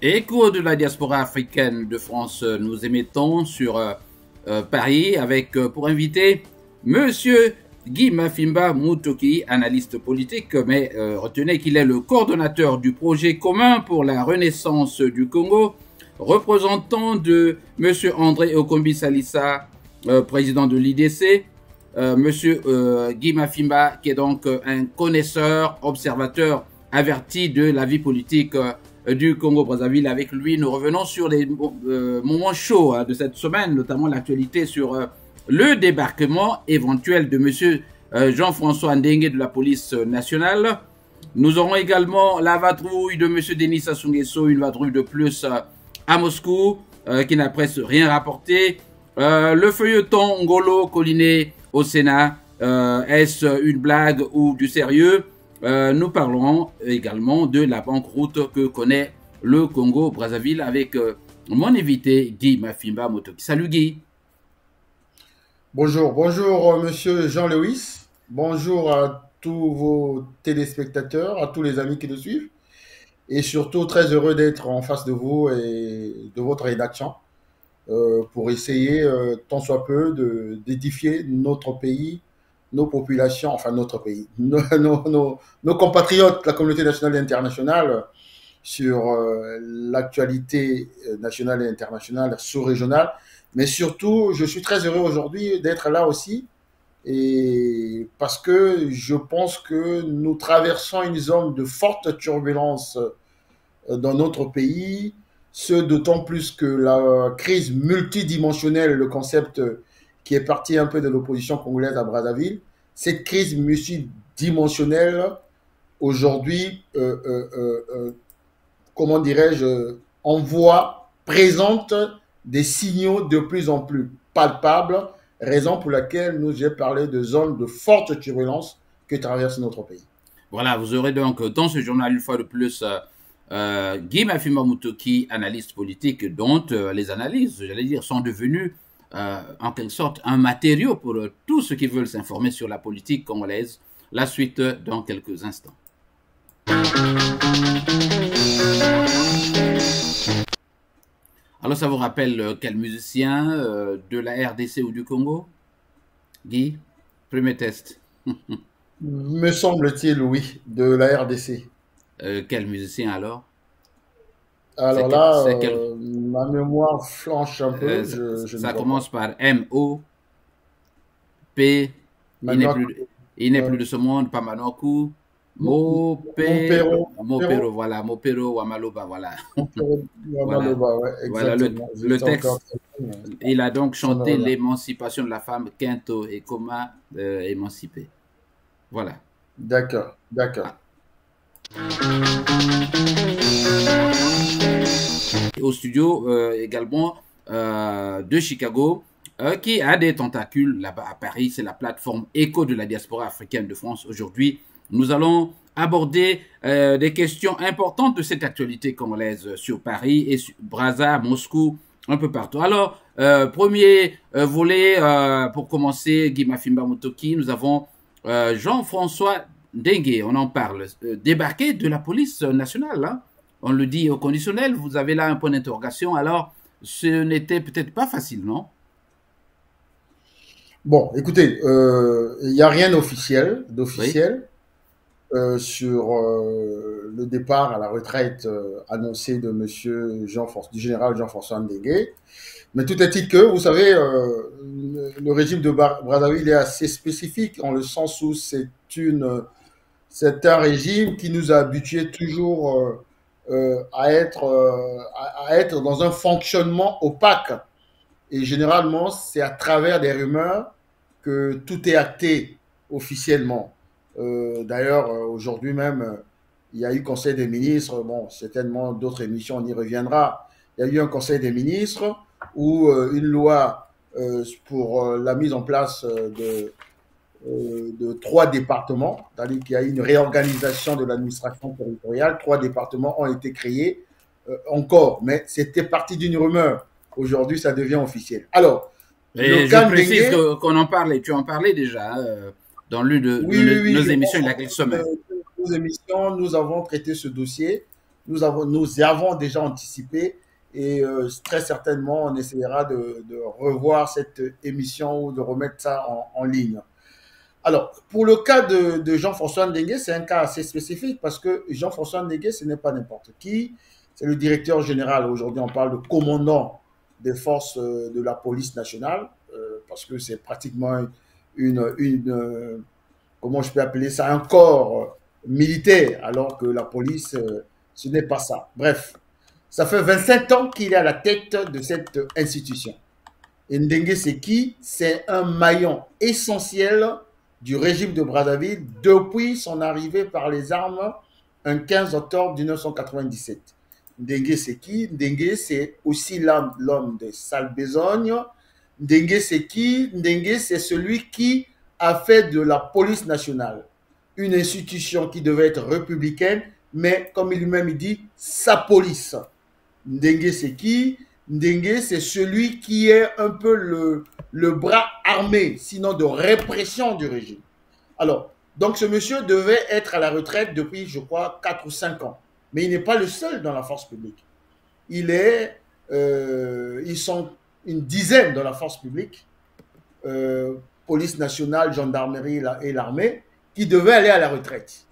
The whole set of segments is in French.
Écho de la diaspora africaine de France, nous émettons sur Paris avec pour invité Monsieur Guy Mafimba Mutoki, analyste politique, mais retenez qu'il est le coordonnateur du projet commun pour la renaissance du Congo, représentant de Monsieur André Okombi Salissa, président de l'IDC, Monsieur Guy Mafimba, qui est donc un connaisseur, observateur averti de la vie politique du Congo-Brazzaville. Avec lui, nous revenons sur les moments chauds de cette semaine, notamment l'actualité sur le débarquement éventuel de M. Jean-François Ndengue de la police nationale. Nous aurons également la vadrouille de M. Denis Sassou Nguesso, une vadrouille de plus à Moscou, qui n'a presque rien rapporté. Le feuilleton Ngolo Collinet au Sénat, est-ce une blague ou du sérieux? Nous parlerons également de la banqueroute que connaît le Congo-Brazzaville avec mon invité Guy Mafimba Mutoki. Salut Guy. Bonjour, bonjour monsieur Jean-Louis, bonjour à tous vos téléspectateurs, à tous les amis qui nous suivent, et surtout très heureux d'être en face de vous et de votre rédaction pour essayer tant soit peu d'édifier notre pays, nos populations, enfin notre pays, nos compatriotes, la communauté nationale et internationale sur l'actualité nationale et internationale, sous-régionale. Mais surtout, je suis très heureux aujourd'hui d'être là aussi, et parce que je pense que nous traversons une zone de forte turbulence dans notre pays, ce d'autant plus que la crise multidimensionnelle, le concept qui est parti un peu de l'opposition congolaise à Brazzaville, cette crise multidimensionnelle, aujourd'hui, comment dirais-je, présente des signaux de plus en plus palpables, raison pour laquelle nous j'ai parlé de zones de forte turbulence que traverse notre pays. Voilà, vous aurez donc dans ce journal une fois de plus Guy Mafimba Mutoki, analyste politique, dont les analyses, j'allais dire, sont devenues en quelque sorte un matériau pour tous ceux qui veulent s'informer sur la politique congolaise. La suite dans quelques instants. Alors, ça vous rappelle quel musicien de la RDC ou du Congo? Guy, premier test. Me semble-t-il, oui, de la RDC. Quel musicien alors? Alors là, ma mémoire flanche un peu. Ça commence par M-O-P. Il n'est plus de ce monde, Pamanoku. Mopero, voilà, Mopero Wamaloba, voilà. Wamaloba, ouais, voilà le texte. Il a donc chanté l'émancipation de la femme, Quinto et Koma émancipée. Voilà. D'accord, d'accord. Au studio également de Chicago, qui a des tentacules là-bas à Paris. C'est la plateforme Écho de la diaspora africaine de France. Aujourd'hui, nous allons aborder des questions importantes de cette actualité congolaise sur Paris et sur Brazza, Moscou, un peu partout. Alors, premier volet, pour commencer, Guy Mafimba Mutoki, nous avons Jean-François Ndengue, on en parle, débarqué de la police nationale, hein. On le dit au conditionnel, vous avez là un point d'interrogation, alors ce n'était peut-être pas facile, non? Bon, écoutez, il n'y a rien d'officiel, sur le départ à la retraite annoncé de monsieur du général Jean-François Ndengue. Mais tout est-il que, vous savez, le régime de Brazzaville est assez spécifique, en le sens où c'est un régime qui nous a habitués toujours à être dans un fonctionnement opaque. Et généralement, c'est à travers des rumeurs que tout est acté officiellement. D'ailleurs, aujourd'hui même, il y a eu Conseil des ministres, bon, certainement d'autres émissions, on y reviendra. Il y a eu un Conseil des ministres où une loi pour la mise en place de 3 départements, c'est-à-dire qu'il y a eu une réorganisation de l'administration territoriale, 3 départements ont été créés encore, mais c'était parti d'une rumeur. Aujourd'hui, ça devient officiel. Alors, je précise qu'on en parlait, tu en parlais déjà dans l'une de nos émissions il y a quelques semaines. Nos émissions, nous avons traité ce dossier nous avons déjà anticipé et très certainement, on essaiera de revoir cette émission ou de remettre ça en ligne. Alors, pour le cas de Jean-François Ndengue, c'est un cas assez spécifique parce que Jean-François Ndengue, ce n'est pas n'importe qui. C'est le directeur général. Aujourd'hui, on parle de commandant des forces de la police nationale parce que c'est pratiquement comment je peux appeler ça, un corps militaire, alors que la police, ce n'est pas ça. Bref, ça fait 25 ans qu'il est à la tête de cette institution. Et Ndengue, c'est qui? C'est un maillon essentiel du régime de Brazzaville depuis son arrivée par les armes un 15 octobre 1997. Ndengue, c'est qui? Ndengue, c'est aussi l'homme de sale besogne. Ndengue, c'est qui? Ndengue, c'est celui qui a fait de la police nationale une institution qui devait être républicaine, mais comme lui-même dit, sa police. Ndengue, c'est qui? Ndengue, c'est celui qui est un peu le bras armé, sinon de répression du régime. Alors, donc ce monsieur devait être à la retraite depuis, je crois, 4 ou 5 ans. Mais il n'est pas le seul dans la force publique. Ils sont une dizaine dans la force publique, police nationale, gendarmerie et l'armée, qui devaient aller à la retraite.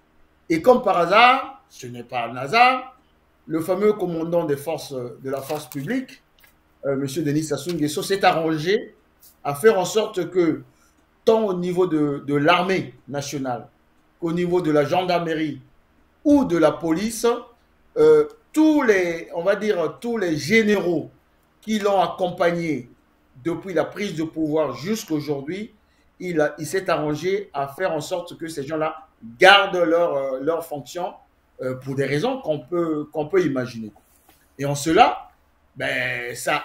Et comme par hasard, ce n'est pas un hasard, le fameux commandant des forces, de la force publique, M. Denis Sassou Nguesso, s'est arrangé à faire en sorte que, tant au niveau de l'armée nationale qu'au niveau de la gendarmerie ou de la police, tous les généraux qui l'ont accompagné depuis la prise de pouvoir jusqu'à aujourd'hui, il s'est arrangé à faire en sorte que ces gens-là gardent leur fonction pour des raisons qu'on peut imaginer. Et en cela, ben, ça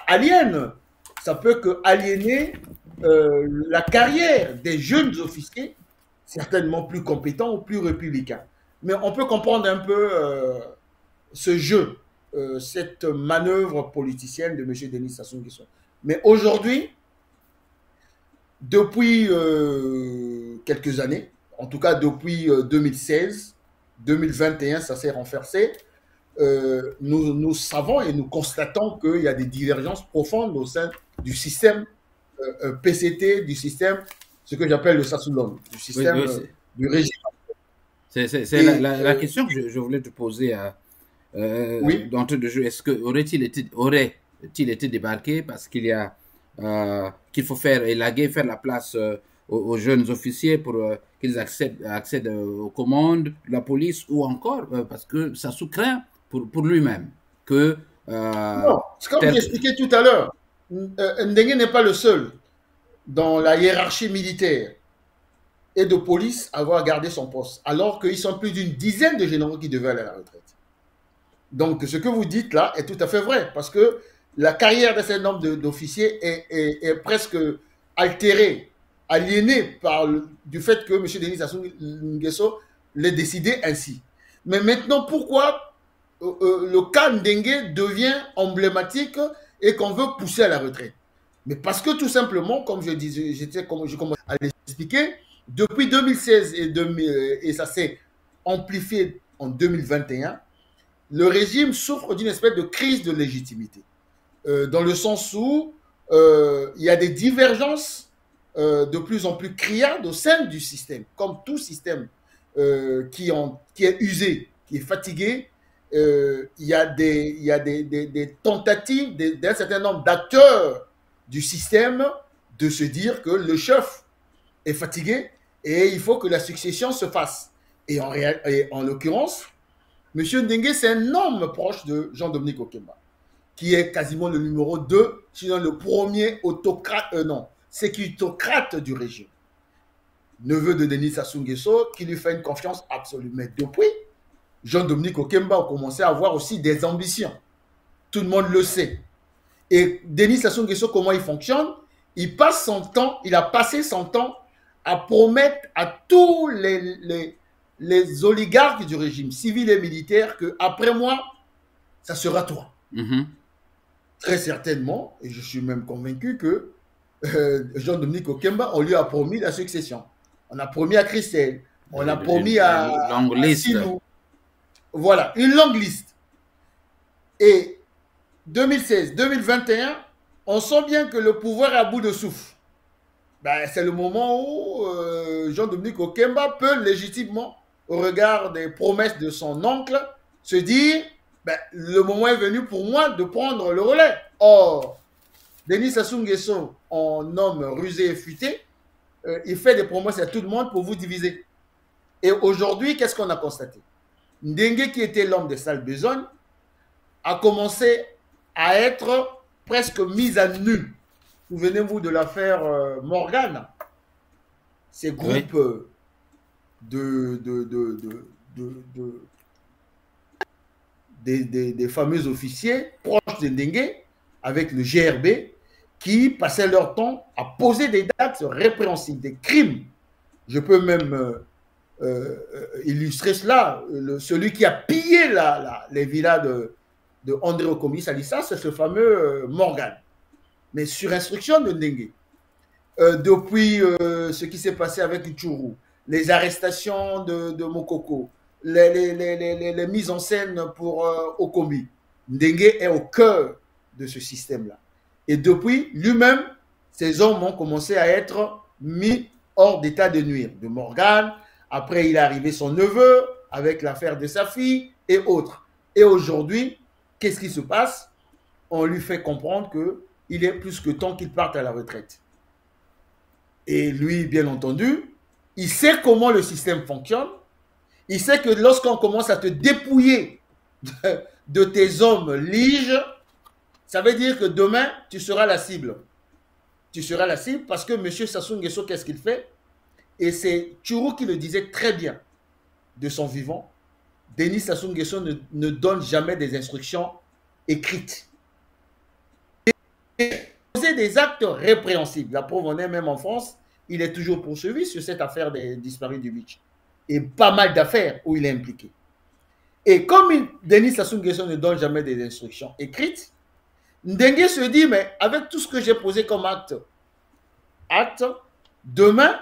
peut que aliéner la carrière des jeunes officiers, certainement plus compétents ou plus républicains. Mais on peut comprendre un peu ce jeu, cette manœuvre politicienne de M. Denis Sassou Nguesso. Mais aujourd'hui, depuis quelques années, en tout cas depuis 2016, 2021, ça s'est renversé. Nous savons et nous constatons qu'il y a des divergences profondes au sein du système PCT, du système, ce que j'appelle le Sassoulon, du système du régime. C'est la question que je voulais te poser d'entrée de jeu. Est-ce que aurait-il été débarqué parce qu'il faut élaguer, faire la place aux jeunes officiers pour qu'ils accèdent aux commandes de la police, ou encore parce que Sassou craint pour lui-même que... non, c'est comme j'ai expliqué tout à l'heure. Ndengue n'est pas le seul dans la hiérarchie militaire et de police à avoir gardé son poste, alors qu'ils sont plus d'une dizaine de généraux qui devaient aller à la retraite. Donc, ce que vous dites là est tout à fait vrai, parce que la carrière de ces nombre d'officiers est presque altérée, aliénée du fait que M. Denis Sassou Nguesso l'ait décidé ainsi. Mais maintenant, pourquoi le cas Ndengue devient emblématique et qu'on veut pousser à la retraite? Mais parce que tout simplement, comme je commence à l'expliquer, depuis 2016 et ça s'est amplifié en 2021, le régime souffre d'une espèce de crise de légitimité. Dans le sens où il y a des divergences de plus en plus criardes au sein du système. Comme tout système qui est usé, qui est fatigué, il y a des tentatives d'un certain nombre d'acteurs du système de se dire que le chef est fatigué et il faut que la succession se fasse. Et en l'occurrence, M. Ndengue, c'est un homme proche de Jean-Dominique Okemba, qui est quasiment le numéro 2, sinon le premier sécurité du régime. Neveu de Denis Sassou Nguesso, qui lui fait une confiance absolue. Mais depuis, Jean-Dominique Okemba a commencé à avoir aussi des ambitions. Tout le monde le sait. Et Denis Sassou Nguesso, comment il fonctionne? Il a passé son temps à promettre à tous les oligarques du régime, civil et militaire, qu'après moi, ça sera toi. Très certainement, et je suis même convaincu que Jean-Dominique Okemba, on lui a promis la succession. On a promis à Christelle, on a promis à Silou. Voilà, une longue liste. Et 2016, 2021, on sent bien que le pouvoir est à bout de souffle. Ben, c'est le moment où Jean-Dominique Okemba peut légitimement, au regard des promesses de son oncle, se dire ben, le moment est venu pour moi de prendre le relais. Or, Denis Sassou Nguesso, en homme rusé et futé, il fait des promesses à tout le monde pour vous diviser. Et aujourd'hui, qu'est-ce qu'on a constaté? Ndengue, qui était l'homme des sales besognes, a commencé à être presque mis à nu. Souvenez-vous de l'affaire Morgane. Ces groupes oui. Des fameux officiers proches de Ndengue avec le GRB qui passaient leur temps à poser des actes répréhensibles, des crimes. Je peux même illustrer cela. Celui qui a pillé les villas de André Okomi Salissa, c'est ce fameux Morgan. Mais sur instruction de Ndengue. Depuis ce qui s'est passé avec Itchourou, les arrestations de Mokoko, les mises en scène pour Okomi, Ndengue est au cœur de ce système-là. Et depuis, lui-même, ces hommes ont commencé à être mis hors d'état de nuire. De Morgane, après il est arrivé son neveu, avec l'affaire de sa fille et autres. Et aujourd'hui, qu'est-ce qui se passe? On lui fait comprendre qu'il est plus que temps qu'il parte à la retraite. Et lui, bien entendu, il sait comment le système fonctionne. Il sait que lorsqu'on commence à te dépouiller de tes hommes liges, ça veut dire que demain, tu seras la cible. Tu seras la cible parce que M. Sassou Nguesso, qu'est-ce qu'il fait? Et c'est Tchourou qui le disait très bien de son vivant. Denis Sassou Nguesso ne donne jamais des instructions écrites. Poser des actes répréhensibles. La preuve en est, même en France, il est toujours poursuivi sur cette affaire des disparus du beach. Et pas mal d'affaires où il est impliqué. Et comme Denis Sassou Nguesso ne donne jamais des instructions écrites, Ndengue se dit, mais avec tout ce que j'ai posé comme acte, demain,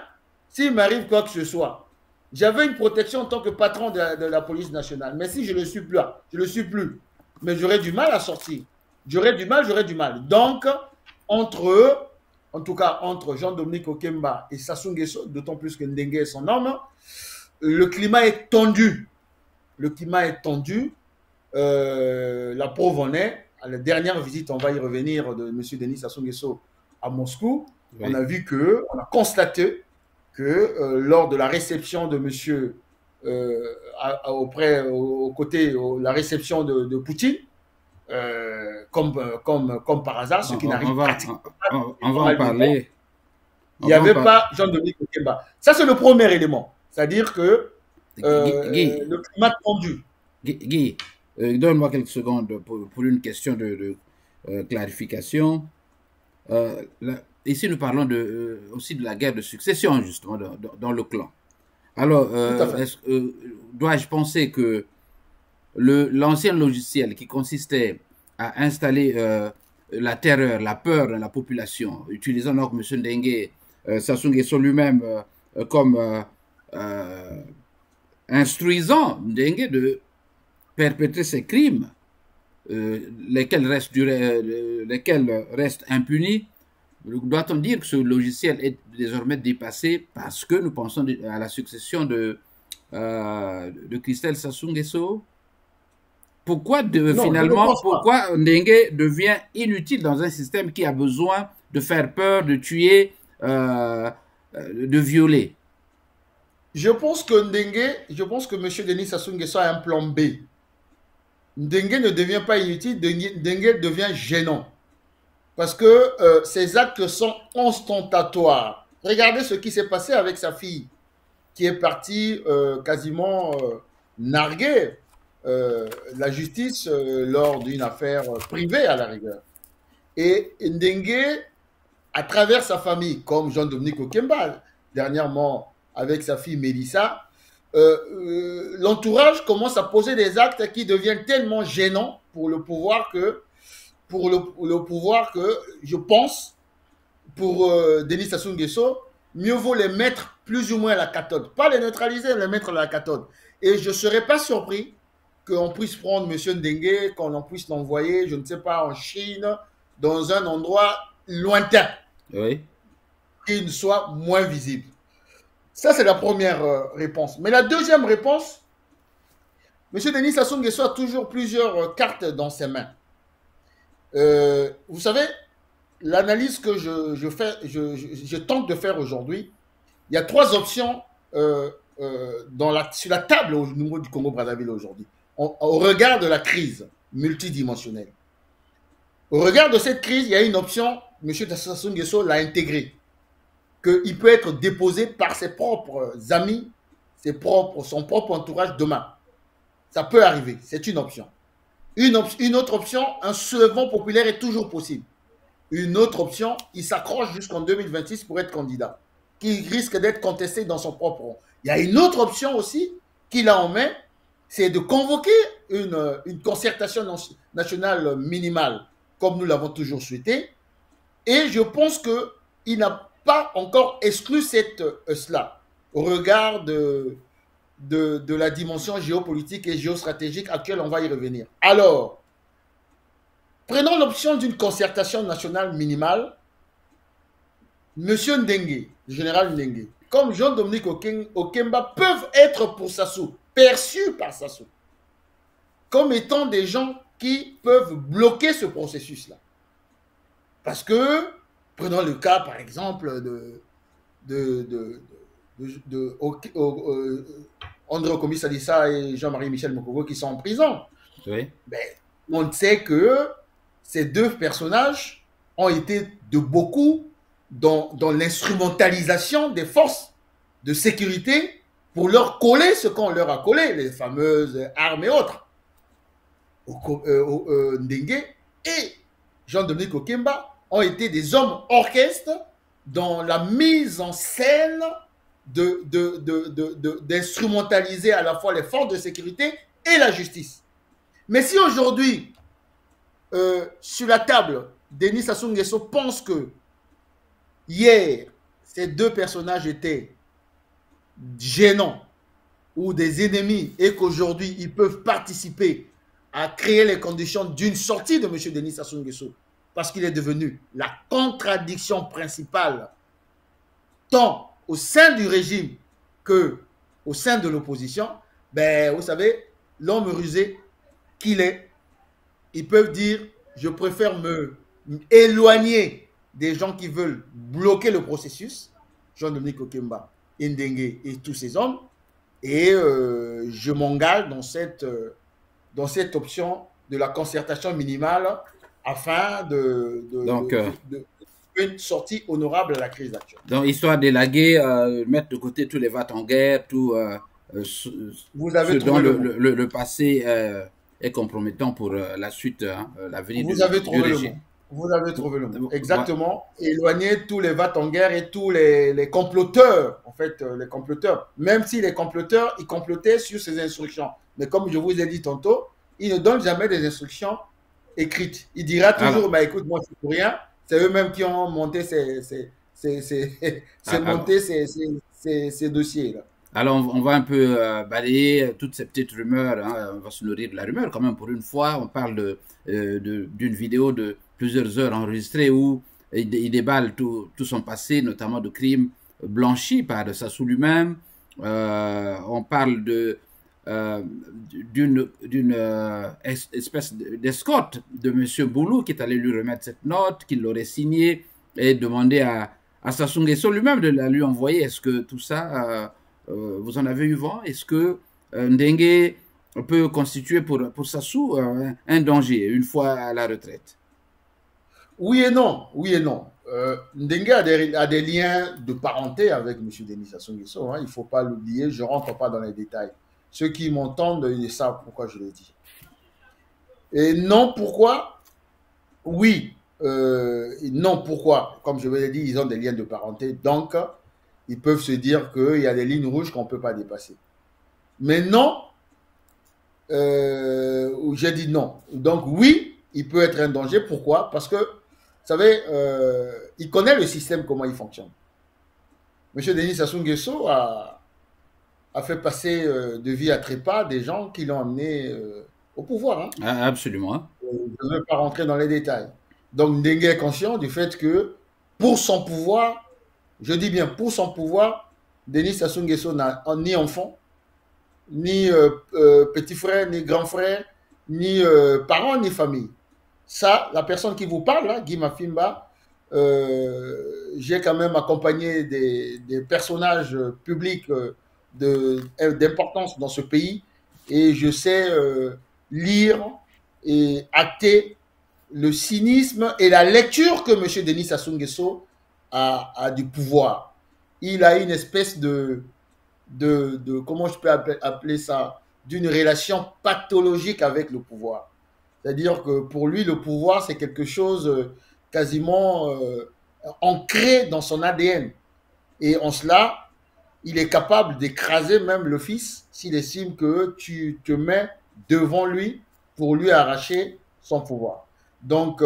s'il m'arrive quoi que ce soit, j'avais une protection en tant que patron de la police nationale. Mais si je ne le suis plus, je ne le suis plus. Mais j'aurais du mal à sortir. J'aurais du mal. Donc, entre eux, en tout cas entre Jean-Dominique Okemba et Sassou Nguesso, d'autant plus que Ndengue est son homme, le climat est tendu. La preuve en est, à la dernière visite, on va y revenir, de M. Denis Sassou Nguesso à Moscou, oui. On a constaté que lors de la réception de M. La réception de Poutine, comme par hasard, ce qui n'arrive pas. On va en parler. Il n'y avait pas Jean-Dominique Okemba. Ça, c'est le premier élément. C'est-à-dire que le climat tendu. Guy, donne-moi quelques secondes pour une question de clarification. Ici, nous parlons aussi de la guerre de succession, justement, dans le clan. Alors, dois-je penser que l'ancien logiciel qui consistait à installer la terreur, la peur dans la population, utilisant donc M. Ndengue, Sassou Nguesso lui-même comme instruisant Ndengue de perpétrer ces crimes, lesquels restent impunis, doit-on dire que ce logiciel est désormais dépassé parce que nous pensons à la succession de Christelle Sassou Nguesso? Pourquoi pourquoi Ndengue devient inutile dans un système qui a besoin de faire peur, de tuer, de violer? Je pense que M. Denis Sassou Nguesso a un plan B. Ndengue ne devient pas inutile, Ndengue devient gênant. Parce que ces actes sont ostentatoires. Regardez ce qui s'est passé avec sa fille, qui est partie quasiment narguer la justice lors d'une affaire privée à la rigueur. Et Ndengue, à travers sa famille, comme Jean-Dominique Okemba, dernièrement avec sa fille Mélissa, l'entourage commence à poser des actes qui deviennent tellement gênants pour le pouvoir que je pense, pour Denis Sassou Nguesso, mieux vaut les mettre plus ou moins à la cathode. Pas les neutraliser, les mettre à la cathode. Et je ne serais pas surpris qu'on puisse prendre M. Ndengue, qu'on puisse l'envoyer, je ne sais pas, en Chine, dans un endroit lointain, Oui. qu'il soit moins visible. Ça, c'est la première réponse. Mais la deuxième réponse, M. Denis Sassou Nguesso a toujours plusieurs cartes dans ses mains. Vous savez, l'analyse que je tente de faire aujourd'hui, il y a trois options sur la table au niveau du Congo-Brazzaville aujourd'hui. Au regard de la crise multidimensionnelle. Au regard de cette crise, il y a une option, M. Sassou Nguesso l'a intégrée, qu'il peut être déposé par ses propres amis, son propre entourage demain. Ça peut arriver, c'est une option. Une autre option, un soulèvement populaire est toujours possible. Une autre option, il s'accroche jusqu'en 2026 pour être candidat, qui risque d'être contesté dans son propre rang. Il y a une autre option aussi qu'il a en main, c'est de convoquer une concertation nationale minimale, comme nous l'avons toujours souhaité. Et je pense qu'il n'a pas encore exclu cela, au regard de la dimension géopolitique et géostratégique à laquelle on va y revenir. Alors, prenons l'option d'une concertation nationale minimale. Monsieur Ndengue, le général Ndengue, comme Jean-Dominique Okemba peuvent être pour Sassou, perçus par Sassou, comme étant des gens qui peuvent bloquer ce processus-là. Parce que, prenons le cas, par exemple, André Okomi Salissa et Jean-Marie Michel Mokogo qui sont en prison. Oui. Ben, on sait que ces deux personnages ont été de beaucoup dans l'instrumentalisation des forces de sécurité pour leur coller ce qu'on leur a collé, les fameuses armes et autres. Ndengue et Jean-Dominique Okemba ont été des hommes orchestres dans la mise en scène d'instrumentaliser à la fois les forces de sécurité et la justice. Mais si aujourd'hui, sur la table, Denis Sassou Nguesso pense que hier, ces deux personnages étaient gênants ou des ennemis et qu'aujourd'hui, ils peuvent participer à créer les conditions d'une sortie de M. Denis Sassou Nguesso parce qu'il est devenu la contradiction principale tant au sein du régime qu'au sein de l'opposition, ben, vous savez, l'homme rusé qu'il est, ils peuvent dire, je préfère me éloigner des gens qui veulent bloquer le processus, Jean-Dominique Okemba, Ndengue et tous ces hommes, et je m'engage dans cette option de la concertation minimale afin de une sortie honorable à la crise actuelle. Donc, histoire d'élaguer, mettre de côté tous les vats en guerre, tout vous avez ce dont le passé est compromettant pour la suite, l'avenir du régime. Vous avez trouvé le mot. Exactement. Ouais. Éloigner tous les vats en guerre et tous les comploteurs, en fait, les comploteurs. Même si les comploteurs, ils complotaient sur ces instructions. Mais comme je vous ai dit tantôt, ils ne donnent jamais des instructions écrites. Il dira toujours, bah, écoute, moi, c'est pour rien. C'est eux-mêmes qui ont monté ces dossiers-là. Alors, on va un peu balayer toutes ces petites rumeurs. Hein. On va se nourrir de la rumeur quand même. Pour une fois, on parle d'une vidéo de plusieurs heures enregistrée où il déballe tout son passé, notamment de crimes blanchis par Sassou lui-même. On parle d'une espèce d'escorte de M. Boulou qui est allé lui remettre cette note, qu'il l'aurait signée et demander à Sassou Nguesso lui-même de la lui envoyer. Est-ce que tout ça, vous en avez eu vent? Est-ce que Ndengue peut constituer pour Sassou un danger une fois à la retraite? Oui et non, oui et non. Ndengue a des liens de parenté avec M. Denis Sassou Nguesso, hein, il ne faut pas l'oublier, je ne rentre pas dans les détails. Ceux qui m'entendent, ils savent pourquoi je le dis. Et non, pourquoi? Oui. Non, pourquoi? Comme je vous l'ai dit, ils ont des liens de parenté. Donc, ils peuvent se dire qu'il y a des lignes rouges qu'on ne peut pas dépasser. Mais non, j'ai dit non. Donc, oui, il peut être un danger. Pourquoi? Parce que, vous savez, il connaît le système, comment il fonctionne. M. Denis Sassou Nguesso a fait passer de vie à trépas des gens qui l'ont amené au pouvoir. Hein. Ah, absolument. Hein. Je ne veux pas rentrer dans les détails. Donc Ndengue est conscient du fait que pour son pouvoir, je dis bien pour son pouvoir, Denis Sassou Nguesso n'a ni enfant, ni petit frère, ni grand frère, ni parents, ni famille. Ça, la personne qui vous parle, là, Guy Mafimba, j'ai quand même accompagné des personnages publics d'importance dans ce pays et je sais lire et acter le cynisme et la lecture que M. Denis Sassou Nguesso a du pouvoir. Il a une espèce comment je peux appeler ça, d'une relation pathologique avec le pouvoir. C'est-à-dire que pour lui, le pouvoir, c'est quelque chose quasiment ancré dans son ADN. Et en cela, il est capable d'écraser même le fils s'il estime que tu te mets devant lui pour lui arracher son pouvoir. Donc,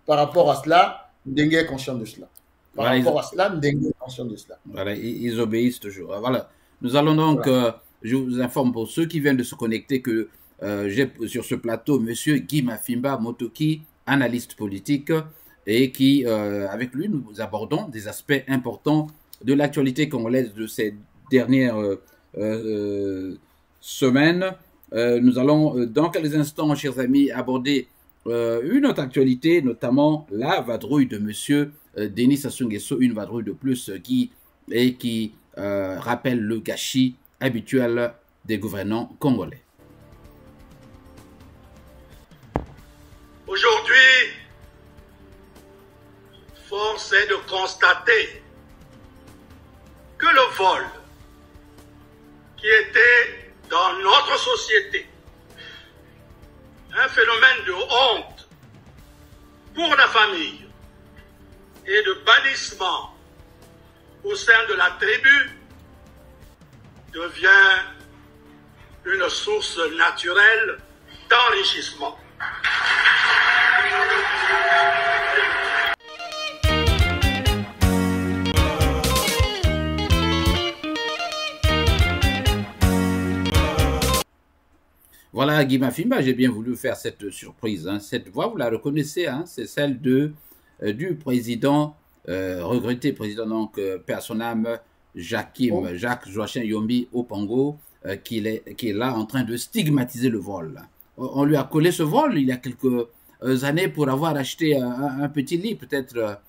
par rapport à cela, Ndengue est conscient de cela. Par rapport à cela, Ndengue est conscient de cela. Voilà, ils obéissent toujours. Voilà. Nous allons donc, je vous informe pour ceux qui viennent de se connecter que j'ai sur ce plateau M. Guy Mafimba Motoki, analyste politique, et qui, avec lui, nous abordons des aspects importants de l'actualité congolaise de ces dernières semaines. Nous allons, dans quelques instants, chers amis, aborder une autre actualité, notamment la vadrouille de M. Denis Sassou Nguesso, une vadrouille de plus qui rappelle le gâchis habituel des gouvernants congolais. Aujourd'hui, force est de constater que le vol qui était dans notre société, un phénomène de honte pour la famille et de bannissement au sein de la tribu, devient une source naturelle d'enrichissement. Voilà, Guy Mafimba, j'ai bien voulu faire cette surprise. Hein. Cette voix, vous la reconnaissez, hein, c'est celle du président, regretté président, donc, père son âme, Jacques Joachim Yombi Opango, qui est là en train de stigmatiser le vol. On lui a collé ce vol il y a quelques années pour avoir acheté un petit lit, peut-être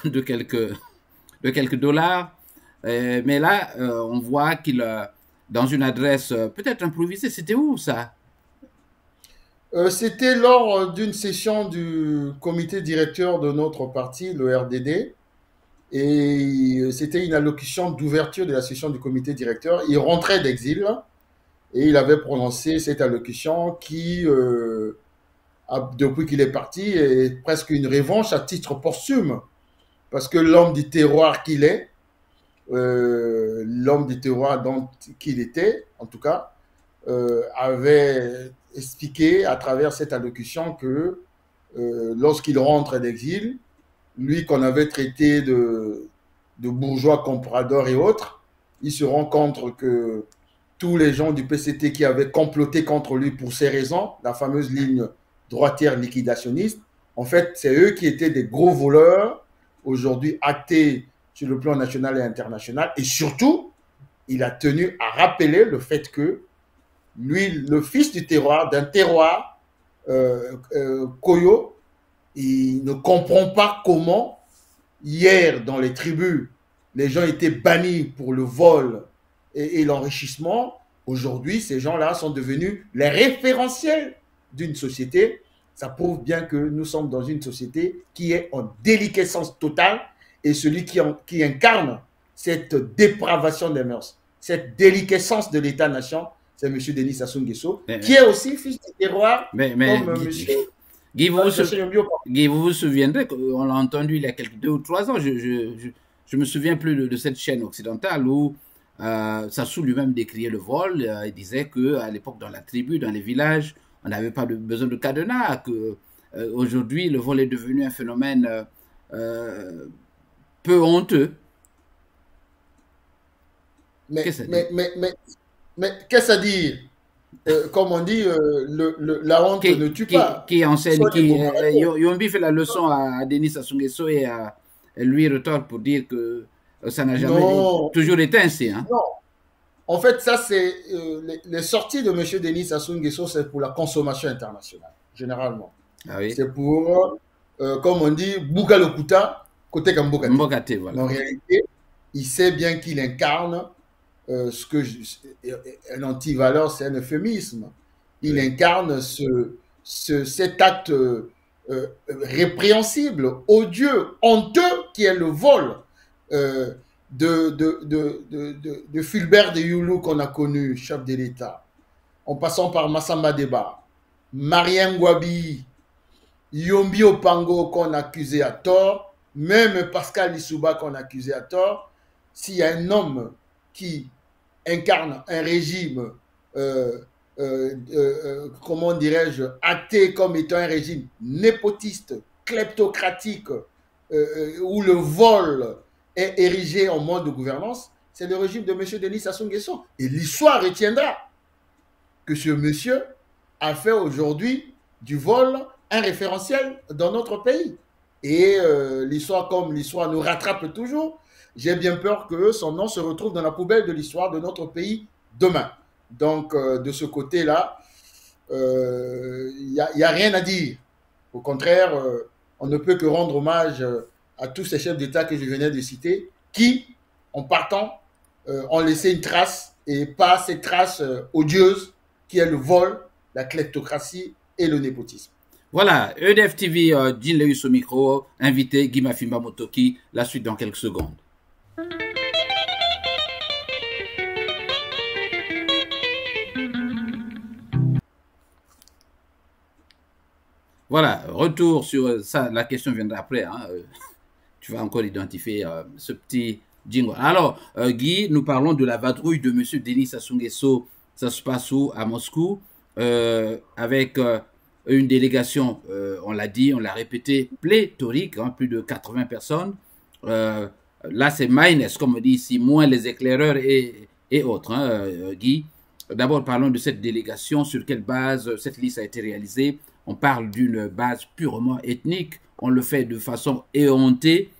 de quelques dollars. Mais là, on voit qu'il, dans une adresse peut-être improvisée, c'était où ça? C'était lors d'une session du comité directeur de notre parti, le RDD, et c'était une allocution d'ouverture de la session du comité directeur. Il rentrait d'exil et il avait prononcé cette allocution qui, depuis qu'il est parti, est presque une revanche à titre posthume, parce que l'homme du terroir qu'il est, l'homme du terroir qu'il était, en tout cas, avait expliqué à travers cette allocution que lorsqu'il rentre d'exil, lui qu'on avait traité de bourgeois comprador et autres, il se rend compte que tous les gens du PCT qui avaient comploté contre lui pour ces raisons, la fameuse ligne droitière liquidationniste, en fait, c'est eux qui étaient des gros voleurs, aujourd'hui actés sur le plan national et international. Et surtout, il a tenu à rappeler le fait que lui, le fils du terroir, d'un terroir, Koyo, il ne comprend pas comment, hier, dans les tribus, les gens étaient bannis pour le vol et l'enrichissement. Aujourd'hui, ces gens-là sont devenus les référentiels d'une société. Ça prouve bien que nous sommes dans une société qui est en déliquescence totale et celui qui incarne cette dépravation des mœurs, cette déliquescence de l'État-nation, c'est M. Denis Sassou Nguesso, qui est aussi fils du terroir, comme M. Guy, vous vous souviendrez qu'on l'a entendu il y a 2 ou 3 ans, je me souviens plus de cette chaîne occidentale où Sassou lui-même décriait le vol. Il disait qu'à l'époque, dans la tribu, dans les villages, on n'avait pas besoin de cadenas, qu'aujourd'hui, le vol est devenu un phénomène peu honteux. Qu'est-ce que ça dit? Mais qu'est-ce à dire? Comme on dit, la honte ne tue pas. Qui enseigne, Soit des qui modérateurs. Yombi fait la leçon à Denis Sassou Nguesso et lui retort pour dire que ça n'a jamais Non, toujours été ainsi. Hein? non. En fait, ça, c'est les sorties de M. Denis Sassou Nguesso, c'est pour la consommation internationale, généralement. Ah oui. C'est pour, comme on dit, Bouga le Kuta, côté Kambokate. Mbokate, voilà. En réalité, il sait bien qu'il incarne un antivaleur, c'est un euphémisme. Il Oui. incarne cet acte répréhensible, odieux, honteux, qui est le vol euh, de Fulbert de Youlou qu'on a connu, chef de l'État, en passant par Massamba Deba, Marien Ngouabi, Yombi Opango qu'on a accusé à tort, même Pascal Lissouba qu'on a accusé à tort. S'il y a un homme qui incarne un régime, comment dirais-je, athée comme étant un régime népotiste, kleptocratique, où le vol est érigé en mode de gouvernance, c'est le régime de M. Denis Sassou Nguesso. Et l'histoire retiendra que ce monsieur a fait aujourd'hui du vol un référentiel dans notre pays. Et l'histoire, comme l'histoire nous rattrape toujours, j'ai bien peur que son nom se retrouve dans la poubelle de l'histoire de notre pays demain. Donc, de ce côté-là, il n'y a rien à dire. Au contraire, on ne peut que rendre hommage à tous ces chefs d'État que je venais de citer, qui, en partant, ont laissé une trace, et pas cette trace odieuse qui est le vol, la kleptocratie et le népotisme. Voilà, EDF TV, Jean Lewis au micro, invité Guy Mafimba Motoki, la suite dans quelques secondes. Voilà, retour sur ça, la question viendra après. Hein, tu vas encore identifier ce petit jingle. Alors, Guy, nous parlons de la vadrouille de M. Denis Sassou Nguesso. Ça se passe où? À Moscou, avec une délégation, on l'a dit, on l'a répété, pléthorique, hein, plus de 80 personnes. Là, c'est Maynes, comme on dit ici, moins les éclaireurs et autres, hein, Guy. D'abord, parlons de cette délégation, sur quelle base cette liste a été réalisée. On parle d'une base purement ethnique, on le fait de façon éhontée,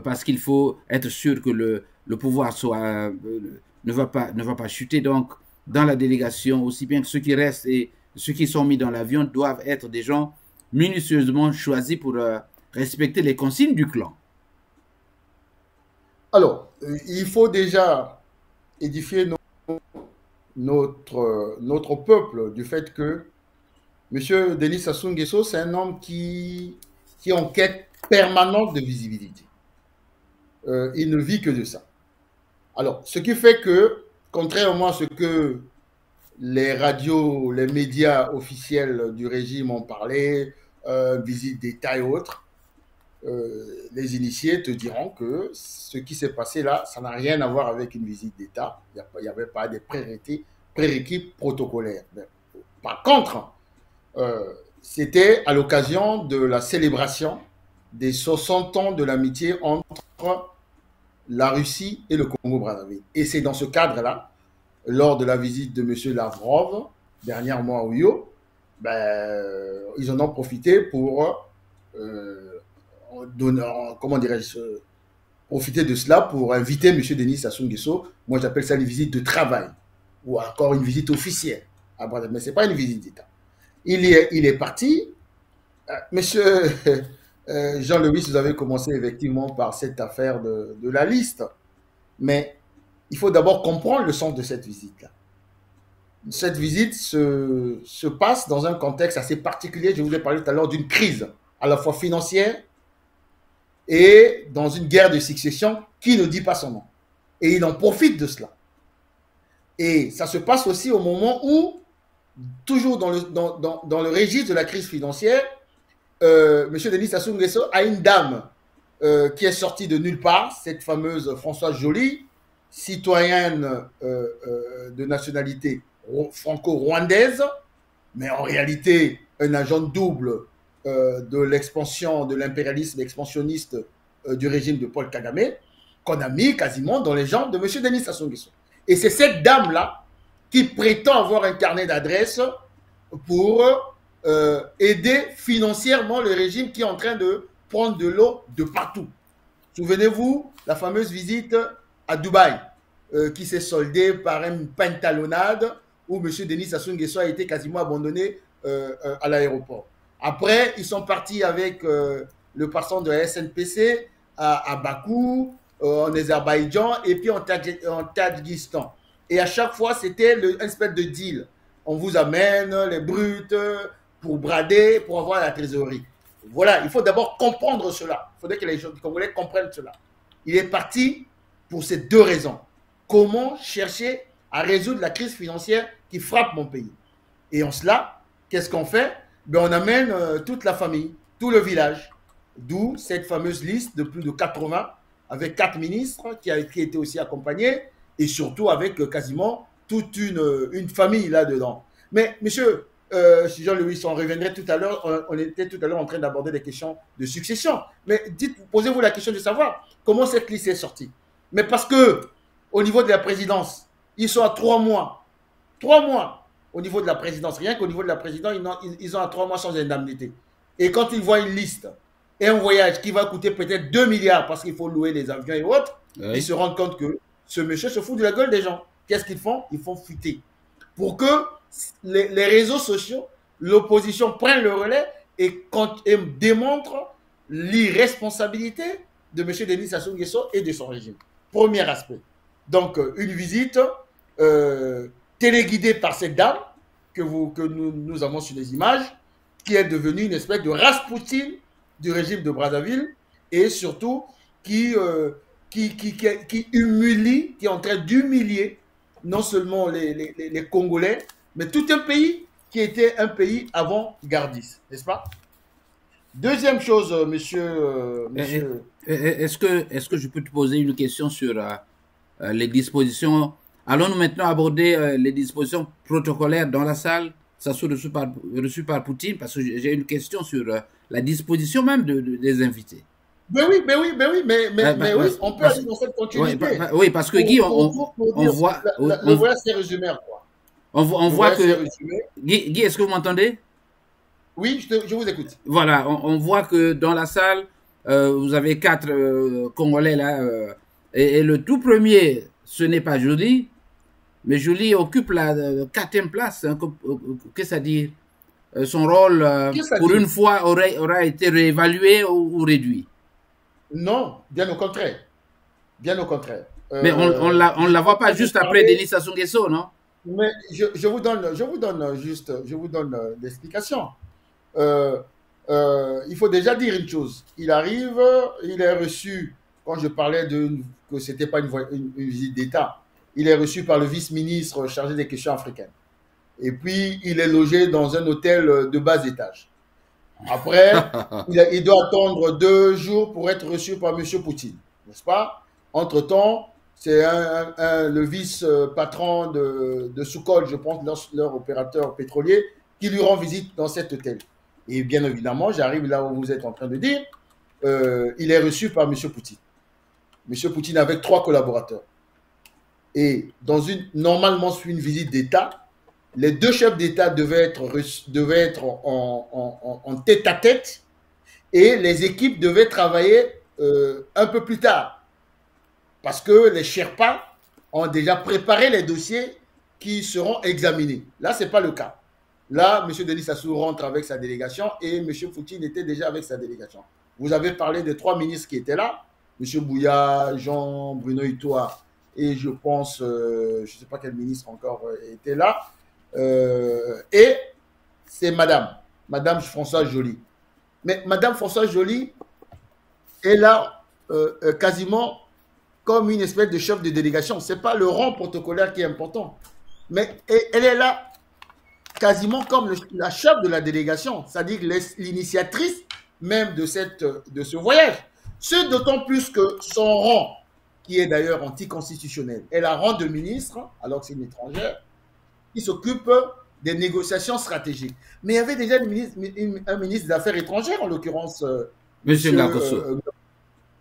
parce qu'il faut être sûr que le pouvoir ne va pas chuter. Donc, dans la délégation, aussi bien que ceux qui restent et ceux qui sont mis dans l'avion doivent être des gens minutieusement choisis pour respecter les consignes du clan. Alors, il faut déjà édifier notre peuple du fait que M. Denis Sassou Nguesso, c'est un homme qui est en quête permanente de visibilité. Il ne vit que de ça. Alors, ce qui fait que, contrairement à ce que les radios, les médias officiels du régime ont parlé, visite d'État et autres, les initiés te diront que ce qui s'est passé là, ça n'a rien à voir avec une visite d'État. Il n'y avait pas des prérequis protocolaires. Mais, par contre, c'était à l'occasion de la célébration des 60 ans de l'amitié entre la Russie et le Congo-Brazzaville. Et c'est dans ce cadre-là, lors de la visite de M. Lavrov, dernièrement à Ouyo, ils en ont profité pour comment dirais-je, profiter de cela pour inviter M. Denis Sassou Nguesso. Moi, j'appelle ça une visite de travail ou encore une visite officielle à Brazzaville. Mais ce n'est pas une visite d'État. Il est parti. Monsieur Jean-Louis, vous avez commencé effectivement par cette affaire de la liste. Mais il faut d'abord comprendre le sens de cette visite-là. Cette visite se passe dans un contexte assez particulier. Je vous ai parlé tout à l'heure d'une crise à la fois financière et dans une guerre de succession qui ne dit pas son nom. Et il en profite de cela. Et ça se passe aussi au moment où, toujours dans le registre de la crise financière, M. Denis Sassou Nguesso a une dame qui est sortie de nulle part, cette fameuse Françoise Joly, citoyenne de nationalité franco-rwandaise, mais en réalité un agent double de l'expansion, de l'impérialisme expansionniste du régime de Paul Kagame, qu'on a mis quasiment dans les jambes de M. Denis Sassou Nguesso. Et c'est cette dame-là qui prétend avoir un carnet d'adresses pour aider financièrement le régime qui est en train de prendre de l'eau de partout. Souvenez-vous, la fameuse visite à Dubaï, qui s'est soldée par une pantalonnade où M. Denis Sassou Nguesso a été quasiment abandonné à l'aéroport. Après, ils sont partis avec le patron de la SNPC à Bakou, en Azerbaïdjan et puis en Tadjikistan. Et à chaque fois, c'était une espèce de deal. On vous amène les brutes pour brader, pour avoir la trésorerie. Voilà, il faut d'abord comprendre cela. Il faudrait que les Congolais comprennent cela. Il est parti pour ces deux raisons. Comment chercher à résoudre la crise financière qui frappe mon pays. Et en cela, qu'est-ce qu'on fait? Ben, on amène toute la famille, tout le village. D'où cette fameuse liste de plus de 80, avec 4 ministres qui étaient aussi accompagnés, et surtout avec quasiment toute une famille là-dedans. Mais monsieur Jean-Louis, on reviendrait tout à l'heure, on était tout à l'heure en train d'aborder des questions de succession. Mais posez-vous la question de savoir comment cette liste est sortie. Mais parce que au niveau de la présidence, ils sont à 3 mois. 3 mois au niveau de la présidence. Rien qu'au niveau de la présidence, ils ont à 3 mois sans indemnité. Et quand ils voient une liste et un voyage qui va coûter peut-être 2 milliards parce qu'il faut louer les avions et autres, oui, ils se rendent compte que ce monsieur se fout de la gueule des gens. Qu'est-ce qu'ils font? Ils font fuiter. Pour que les réseaux sociaux, l'opposition prennent le relais et démontrent l'irresponsabilité de M. Denis Sassou Nguesso et de son régime. Premier aspect. Donc, une visite téléguidée par cette dame que nous avons sur les images, qui est devenue une espèce de Rasputin du régime de Brazzaville et surtout qui humilie, qui est en train d'humilier non seulement les Congolais, mais tout un pays qui était un pays avant-gardiste, n'est-ce pas? Deuxième chose, monsieur... Est-ce que je peux te poser une question sur les dispositions? Allons-nous maintenant aborder les dispositions protocolaires dans la salle? Ça soit reçu par Poutine, parce que j'ai une question sur la disposition même des invités. Mais oui, oui, on peut aller dans cette continuité. Oui, parce que Guy, on voit... Le voyage, c'est résumé, quoi. On voit que... Guy, est-ce que vous m'entendez? Oui, je vous écoute. Voilà, on voit que dans la salle, vous avez 4 Congolais là. Et le tout premier, ce n'est pas Joly, mais Joly occupe la 4e place. Hein, qu'est-ce que ça dit? Son rôle, pour une fois, aura été réévalué ou réduit? Non, bien au contraire. Bien au contraire. Mais on ne la voit pas juste après Denis Sassou Nguesso, non? Mais je vous donne l'explication. Il faut déjà dire une chose. Il arrive, il est reçu, quand je parlais que ce n'était pas une visite d'État, il est reçu par le vice-ministre chargé des questions africaines. Et puis, il est logé dans un hôtel de bas étage. Après, il doit attendre 2 jours pour être reçu par M. Poutine, n'est-ce pas? Entre-temps, c'est le vice-patron de Soukol, je pense, leur opérateur pétrolier, qui lui rend visite dans cet hôtel. Et bien évidemment, j'arrive là où vous êtes en train de dire, il est reçu par M. Poutine. M. Poutine avec 3 collaborateurs. Et normalement, sur une visite d'État, les 2 chefs d'État devaient être en tête-à-tête et les équipes devaient travailler un peu plus tard. Parce que les Sherpas ont déjà préparé les dossiers qui seront examinés. Là, ce n'est pas le cas. Là, M. Denis Sassou rentre avec sa délégation et M. Poutine était déjà avec sa délégation. Vous avez parlé de 3 ministres qui étaient là. M. Bouya, Jean-Bruno Itoa et je pense, je ne sais pas quel ministre encore était là. Et c'est Madame Françoise Joly. Mais Madame Françoise Joly est là quasiment comme une espèce de chef de délégation. Ce n'est pas le rang protocolaire qui est important. Mais elle est là quasiment comme la chef de la délégation, c'est-à-dire l'initiatrice même de ce voyage. Ce d'autant plus que son rang, qui est d'ailleurs anticonstitutionnel, elle a rang de ministre, alors que c'est une étrangère, qui s'occupe des négociations stratégiques. Mais il y avait déjà un ministre des Affaires étrangères, en l'occurrence Monsieur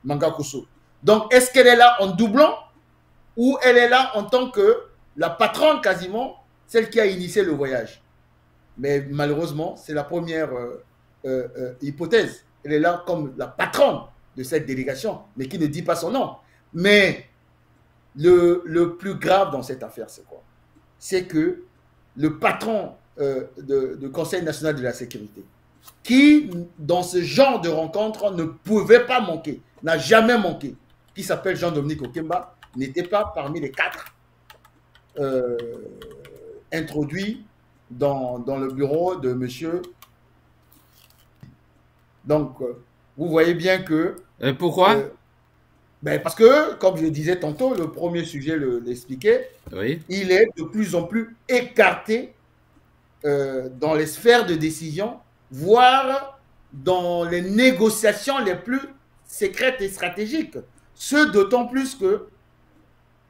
Manga Kosso. Donc, est-ce qu'elle est là en doublant? où elle est là en tant que la patronne quasiment, celle qui a initié le voyage. Mais malheureusement, c'est la première hypothèse. Elle est là comme la patronne de cette délégation, mais qui ne dit pas son nom. Mais le plus grave dans cette affaire, c'est quoi? C'est que le patron du Conseil national de la sécurité, qui, dans ce genre de rencontre, ne pouvait pas manquer, n'a jamais manqué, qui s'appelle Jean-Dominique Okemba, n'était pas parmi les 4 introduits dans le bureau de monsieur. Donc, vous voyez bien que... pourquoi? Ben parce que, comme je le disais tantôt, le premier sujet l'expliquait, oui. Il est de plus en plus écarté dans les sphères de décision, voire dans les négociations les plus secrètes et stratégiques. Ce d'autant plus que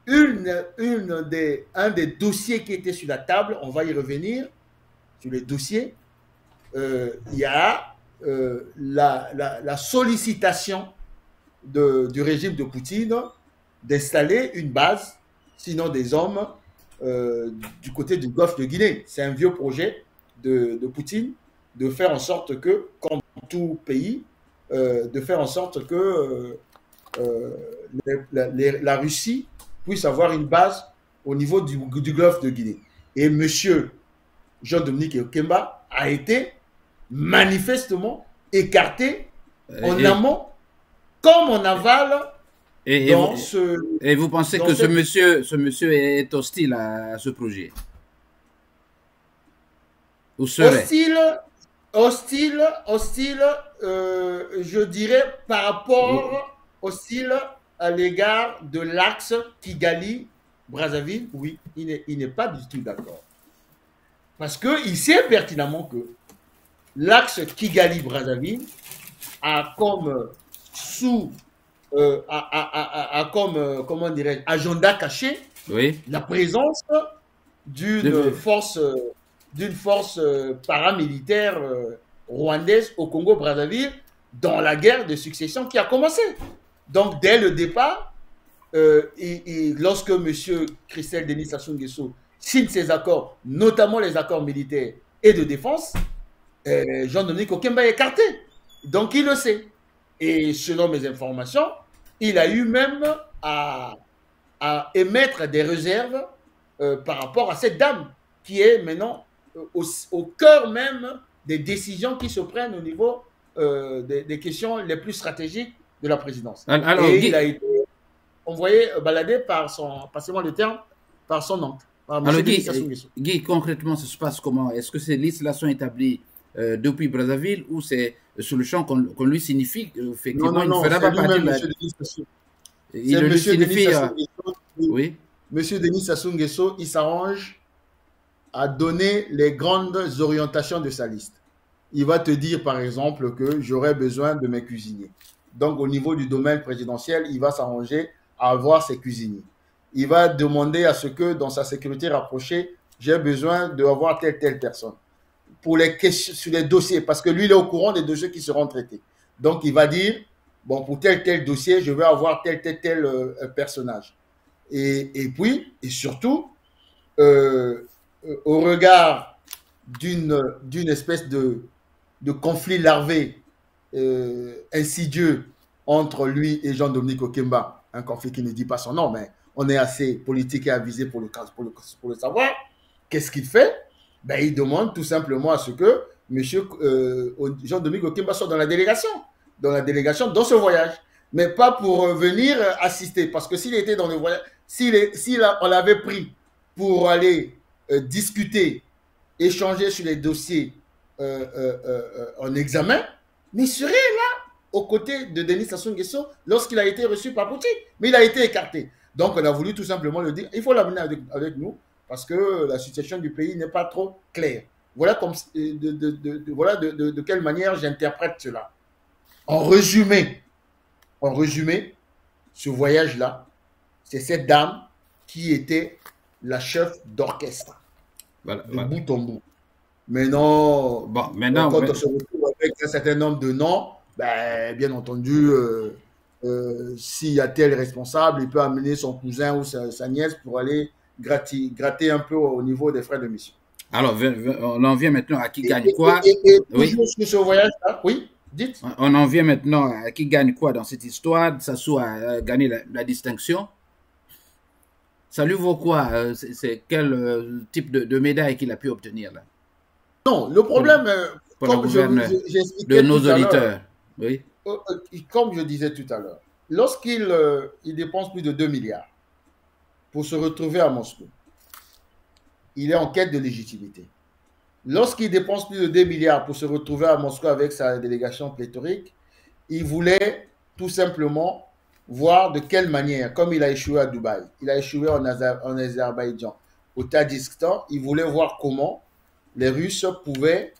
un des dossiers qui était sur la table, on va y revenir, sur les dossiers, il y a la sollicitation du régime de Poutine d'installer une base, sinon des hommes, du côté du golfe de Guinée. C'est un vieux projet de Poutine de faire en sorte que, comme tout pays, de faire en sorte que la Russie puisse avoir une base au niveau du golfe de Guinée. Et M. Jean-Dominique Okemba a été manifestement écarté en amont comme en aval. Et vous pensez que ce monsieur est hostile à ce projet? Ou serait hostile, je dirais, par rapport hostile à l'égard de l'axe Kigali-Brazzaville, oui, il n'est pas du tout d'accord. Parce qu'il sait pertinemment que l'axe Kigali-Brazzaville a comme comment dirais-je, agenda caché, oui, la présence d'une force paramilitaire rwandaise au Congo-Brazzaville dans la guerre de succession qui a commencé. Donc, dès le départ, lorsque M. Christelle Denis Sassou Nguesso signe ces accords, notamment les accords militaires et de défense, Jean-Dominique Okemba est écarté. Donc, il le sait. Et selon mes informations, il a eu même à émettre des réserves par rapport à cette dame qui est maintenant au cœur même des décisions qui se prennent au niveau des questions les plus stratégiques de la présidence. Alors, et il a été envoyé balader par son, passez-moi le terme, par son oncle. Alors, Guy, concrètement, ça se passe comment? Est-ce que ces listes-là sont établies depuis Brazzaville ou c'est sur le champ qu'on lui signifie effectivement non, il ne fera pas partie de la... Il le signifie... Oui. Monsieur Denis Sassou Nguesso, il s'arrange à donner les grandes orientations de sa liste. Il va te dire, par exemple, que j'aurais besoin de mes cuisiniers. Donc, au niveau du domaine présidentiel, il va s'arranger à avoir ses cuisiniers. Il va demander à ce que, dans sa sécurité rapprochée, j'ai besoin d'avoir telle personne. Pour les questions, sur les dossiers, parce que lui, il est au courant des dossiers qui seront traités. Donc, il va dire, bon, pour tel dossier, je vais avoir tel personnage. Et puis, et surtout, au regard d'une espèce de conflit larvé insidieux entre lui et Jean-Dominique Okemba, un conflit qui ne dit pas son nom, mais on est assez politique et avisé pour le savoir. Qu'est-ce qu'il fait? Ben, il demande tout simplement à ce que M. Jean-Dominique Okemba soit dans la délégation, dans ce voyage, mais pas pour venir assister, parce que s'il était dans le voyage, on l'avait pris pour aller discuter, échanger sur les dossiers en examen, mais il serait là aux côtés de Denis Sassou Nguesso lorsqu'il a été reçu par Poutine, mais il a été écarté. Donc on a voulu tout simplement le dire, il faut l'amener avec nous parce que la situation du pays n'est pas trop claire. Voilà de quelle manière j'interprète cela. En résumé, ce voyage-là, c'est cette dame qui était la chef d'orchestre, de bout en bout. Maintenant, quand on se retrouve avec un certain nombre de noms, ben, bien entendu, s'il y a tel responsable, il peut amener son cousin ou sa nièce pour aller gratter un peu au niveau des frais de mission. Alors, on en vient maintenant à qui gagne quoi. Et toujours sur ce voyage-là, oui, dites. On en vient maintenant à qui gagne quoi dans cette histoire. Sassou a gagné la distinction. Ça lui vaut quoi? C'est quel type de médaille qu'il a pu obtenir là? Non, le problème, comme de nos auditeurs. Oui. Comme je disais tout à l'heure, lorsqu'il dépense plus de 2 milliards pour se retrouver à Moscou, il est en quête de légitimité. Lorsqu'il dépense plus de 2 milliards pour se retrouver à Moscou avec sa délégation pléthorique, il voulait tout simplement voir de quelle manière, comme il a échoué à Dubaï, il a échoué en Azerbaïdjan, au Tadjikistan, il voulait voir comment les Russes pouvaient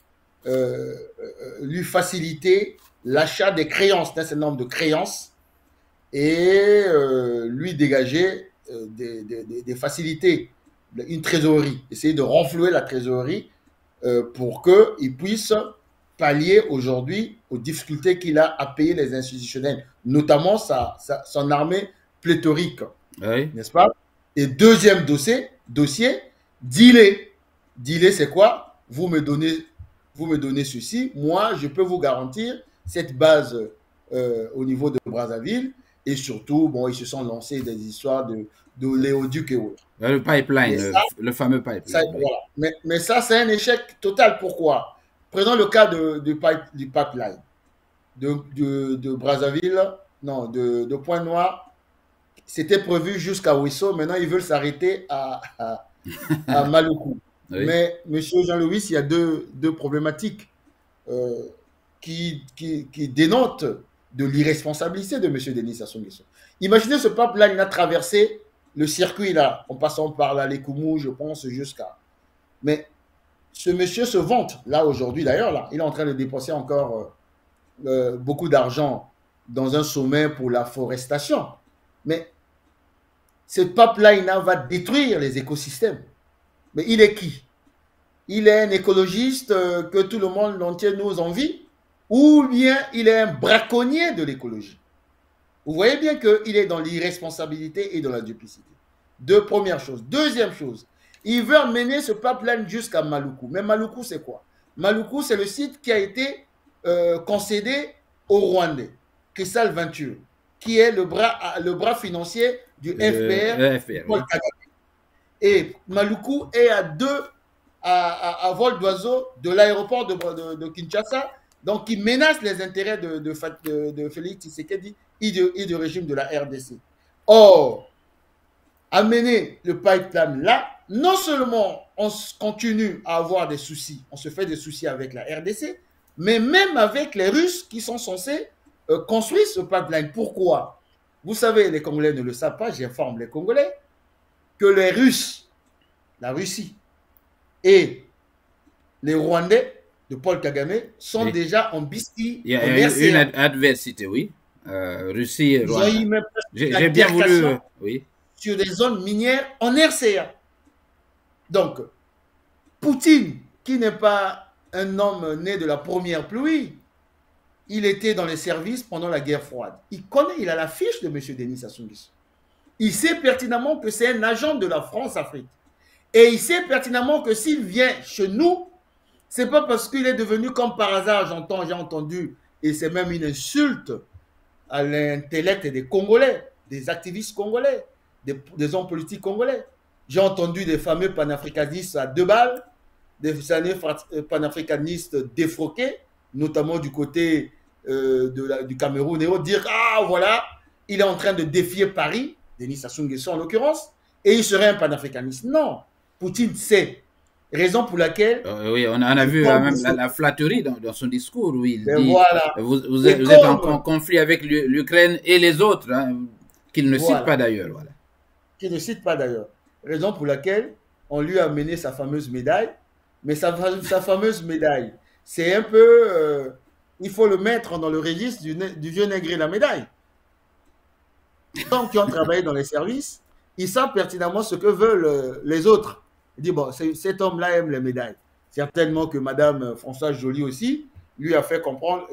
lui faciliter l'achat des créances, d'un certain nombre de créances, et lui dégager des facilités, une trésorerie, essayer de renflouer la trésorerie pour qu'il puisse pallier aujourd'hui aux difficultés qu'il a à payer les institutionnels, notamment son armée pléthorique, oui. N'est-ce pas? Et deuxième dossier, dealer. Dealer, c'est quoi? Vous me donnez ceci, moi, je peux vous garantir cette base au niveau de Brazzaville, et surtout, bon, ils se sont lancés des histoires de Léoduc et autres. Le pipeline, le fameux pipeline. Ça, voilà. Mais ça, c'est un échec total. Pourquoi? Prenons le cas du pipeline de Brazzaville, non, de Pointe-Noire. C'était prévu jusqu'à Ouesso. Maintenant, ils veulent s'arrêter à Maluku. Oui. Mais, monsieur Jean-Louis, il y a deux problématiques qui dénotent de l'irresponsabilité de monsieur Denis Sassou Nguesso. Imaginez ce pipeline a traversé le circuit là, en passant par la Lékoumou, je pense, jusqu'à... Mais ce monsieur se vante, là, aujourd'hui, d'ailleurs, là, il est en train de dépenser encore beaucoup d'argent dans un sommet pour la forestation. Mais ce pipeline-là va détruire les écosystèmes. Mais il est qui? Il est un écologiste que tout le monde entier nous envie, ou bien il est un braconnier de l'écologie? Vous voyez bien qu'il est dans l'irresponsabilité et dans la duplicité. Première chose. Deuxième chose, il veut amener ce pipeline jusqu'à Maluku. Mais Maluku, c'est quoi? Maluku, c'est le site qui a été concédé aux Rwandais, Crystal Venture, qui est le bras financier du FPR. Oui. Et Maluku est à vol d'oiseau de l'aéroport de Kinshasa, donc qui menace les intérêts de Félix Tshisekedi et du régime de la RDC. Or, amener le pipeline là, non seulement on continue à avoir des soucis, on se fait des soucis avec la RDC, mais même avec les Russes qui sont censés construire ce pipeline. Pourquoi? Vous savez, les Congolais ne le savent pas, j'informe les Congolais, que les Russes, la Russie et les Rwandais de Paul Kagame sont déjà en biscuit. Il y a une adversité, oui. Russie et Rwanda. J'ai bien voulu... oui. Sur des zones minières en RCA. Donc, Poutine, qui n'est pas un homme né de la première pluie, il était dans les services pendant la guerre froide. Il connaît, il a la fiche de M. Denis Sassou Nguesso. Il sait pertinemment que c'est un agent de la France-Afrique. Et il sait pertinemment que s'il vient chez nous, ce n'est pas parce qu'il est devenu comme par hasard, j'ai entendu, et c'est même une insulte à l'intellect des Congolais, des activistes congolais, des hommes politiques congolais. J'ai entendu des fameux panafricanistes à 2 balles, des panafricanistes défroqués, notamment du côté du Cameroun, et autres, dire « Ah, voilà, il est en train de défier Paris », Denis Sassou Nguesso en l'occurrence, et il serait un panafricaniste. Non, Poutine sait. Raison pour laquelle... oui, on a vu même la flatterie dans son discours, où il dit voilà. vous êtes en conflit avec l'Ukraine et les autres, hein, qu'il ne cite pas d'ailleurs. Voilà. Qu'il ne cite pas d'ailleurs. Raison pour laquelle on lui a amené sa fameuse médaille. Mais sa fameuse médaille, c'est un peu... il faut le mettre dans le registre du vieux nègre et la médaille. Les gens qui ont travaillé dans les services, ils savent pertinemment ce que veulent les autres. Il dit, bon, cet homme-là aime les médailles. Certainement que Madame Françoise Joly aussi lui a fait comprendre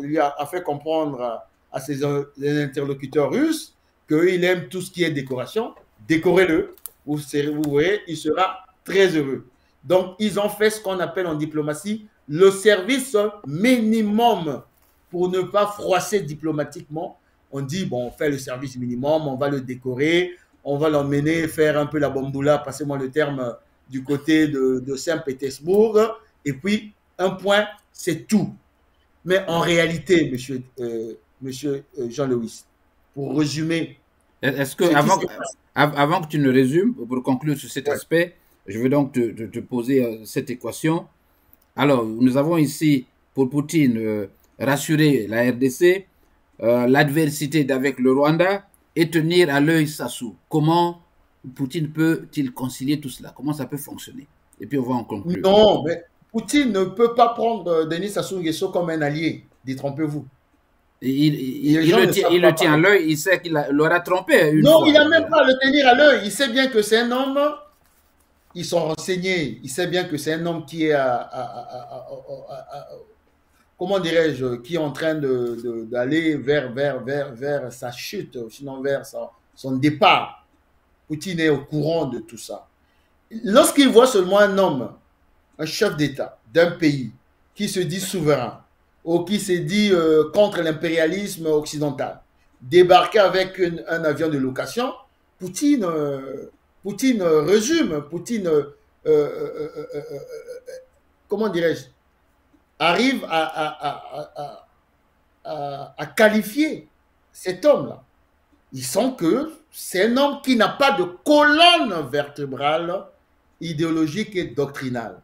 à ses interlocuteurs russes qu'il aime tout ce qui est décoration. Décorez-le. Vous voyez, il sera très heureux. Donc, ils ont fait ce qu'on appelle en diplomatie le service minimum pour ne pas froisser diplomatiquement. On dit, bon, on fait le service minimum, on va le décorer, on va l'emmener faire un peu la bamboula, passez-moi le terme, du côté de Saint-Pétersbourg. Et puis, un point, c'est tout. Mais en réalité, monsieur Jean-Louis, pour résumer... Est-ce que, avant que tu ne résumes, pour conclure sur cet aspect, je veux donc te poser cette équation. Alors, nous avons ici, pour Poutine, rassurer la RDC, l'adversité d'avec le Rwanda et tenir à l'œil Sassou. Comment Poutine peut-il concilier tout cela? Comment ça peut fonctionner? Et puis, on va en conclure. Non, mais Poutine ne peut pas prendre Denis Sassou Nguesso comme un allié. Détrompez-vous. Il le tient à l'œil, il sait qu'il l'aura trompé une fois. Non, il n'a même pas à le tenir à l'œil. Il sait bien que c'est un homme, ils sont renseignés, il sait bien que c'est un homme qui est comment dirais-je, qui est en train d'aller vers sa chute, sinon vers son départ. Poutine est au courant de tout ça. Lorsqu'il voit seulement un homme, un chef d'État d'un pays qui se dit souverain, ou qui se dit contre l'impérialisme occidental, débarquer avec un avion de location, Poutine résume, Poutine, comment dirais-je, arrive à qualifier cet homme-là. Il sent que c'est un homme qui n'a pas de colonne vertébrale idéologique et doctrinale.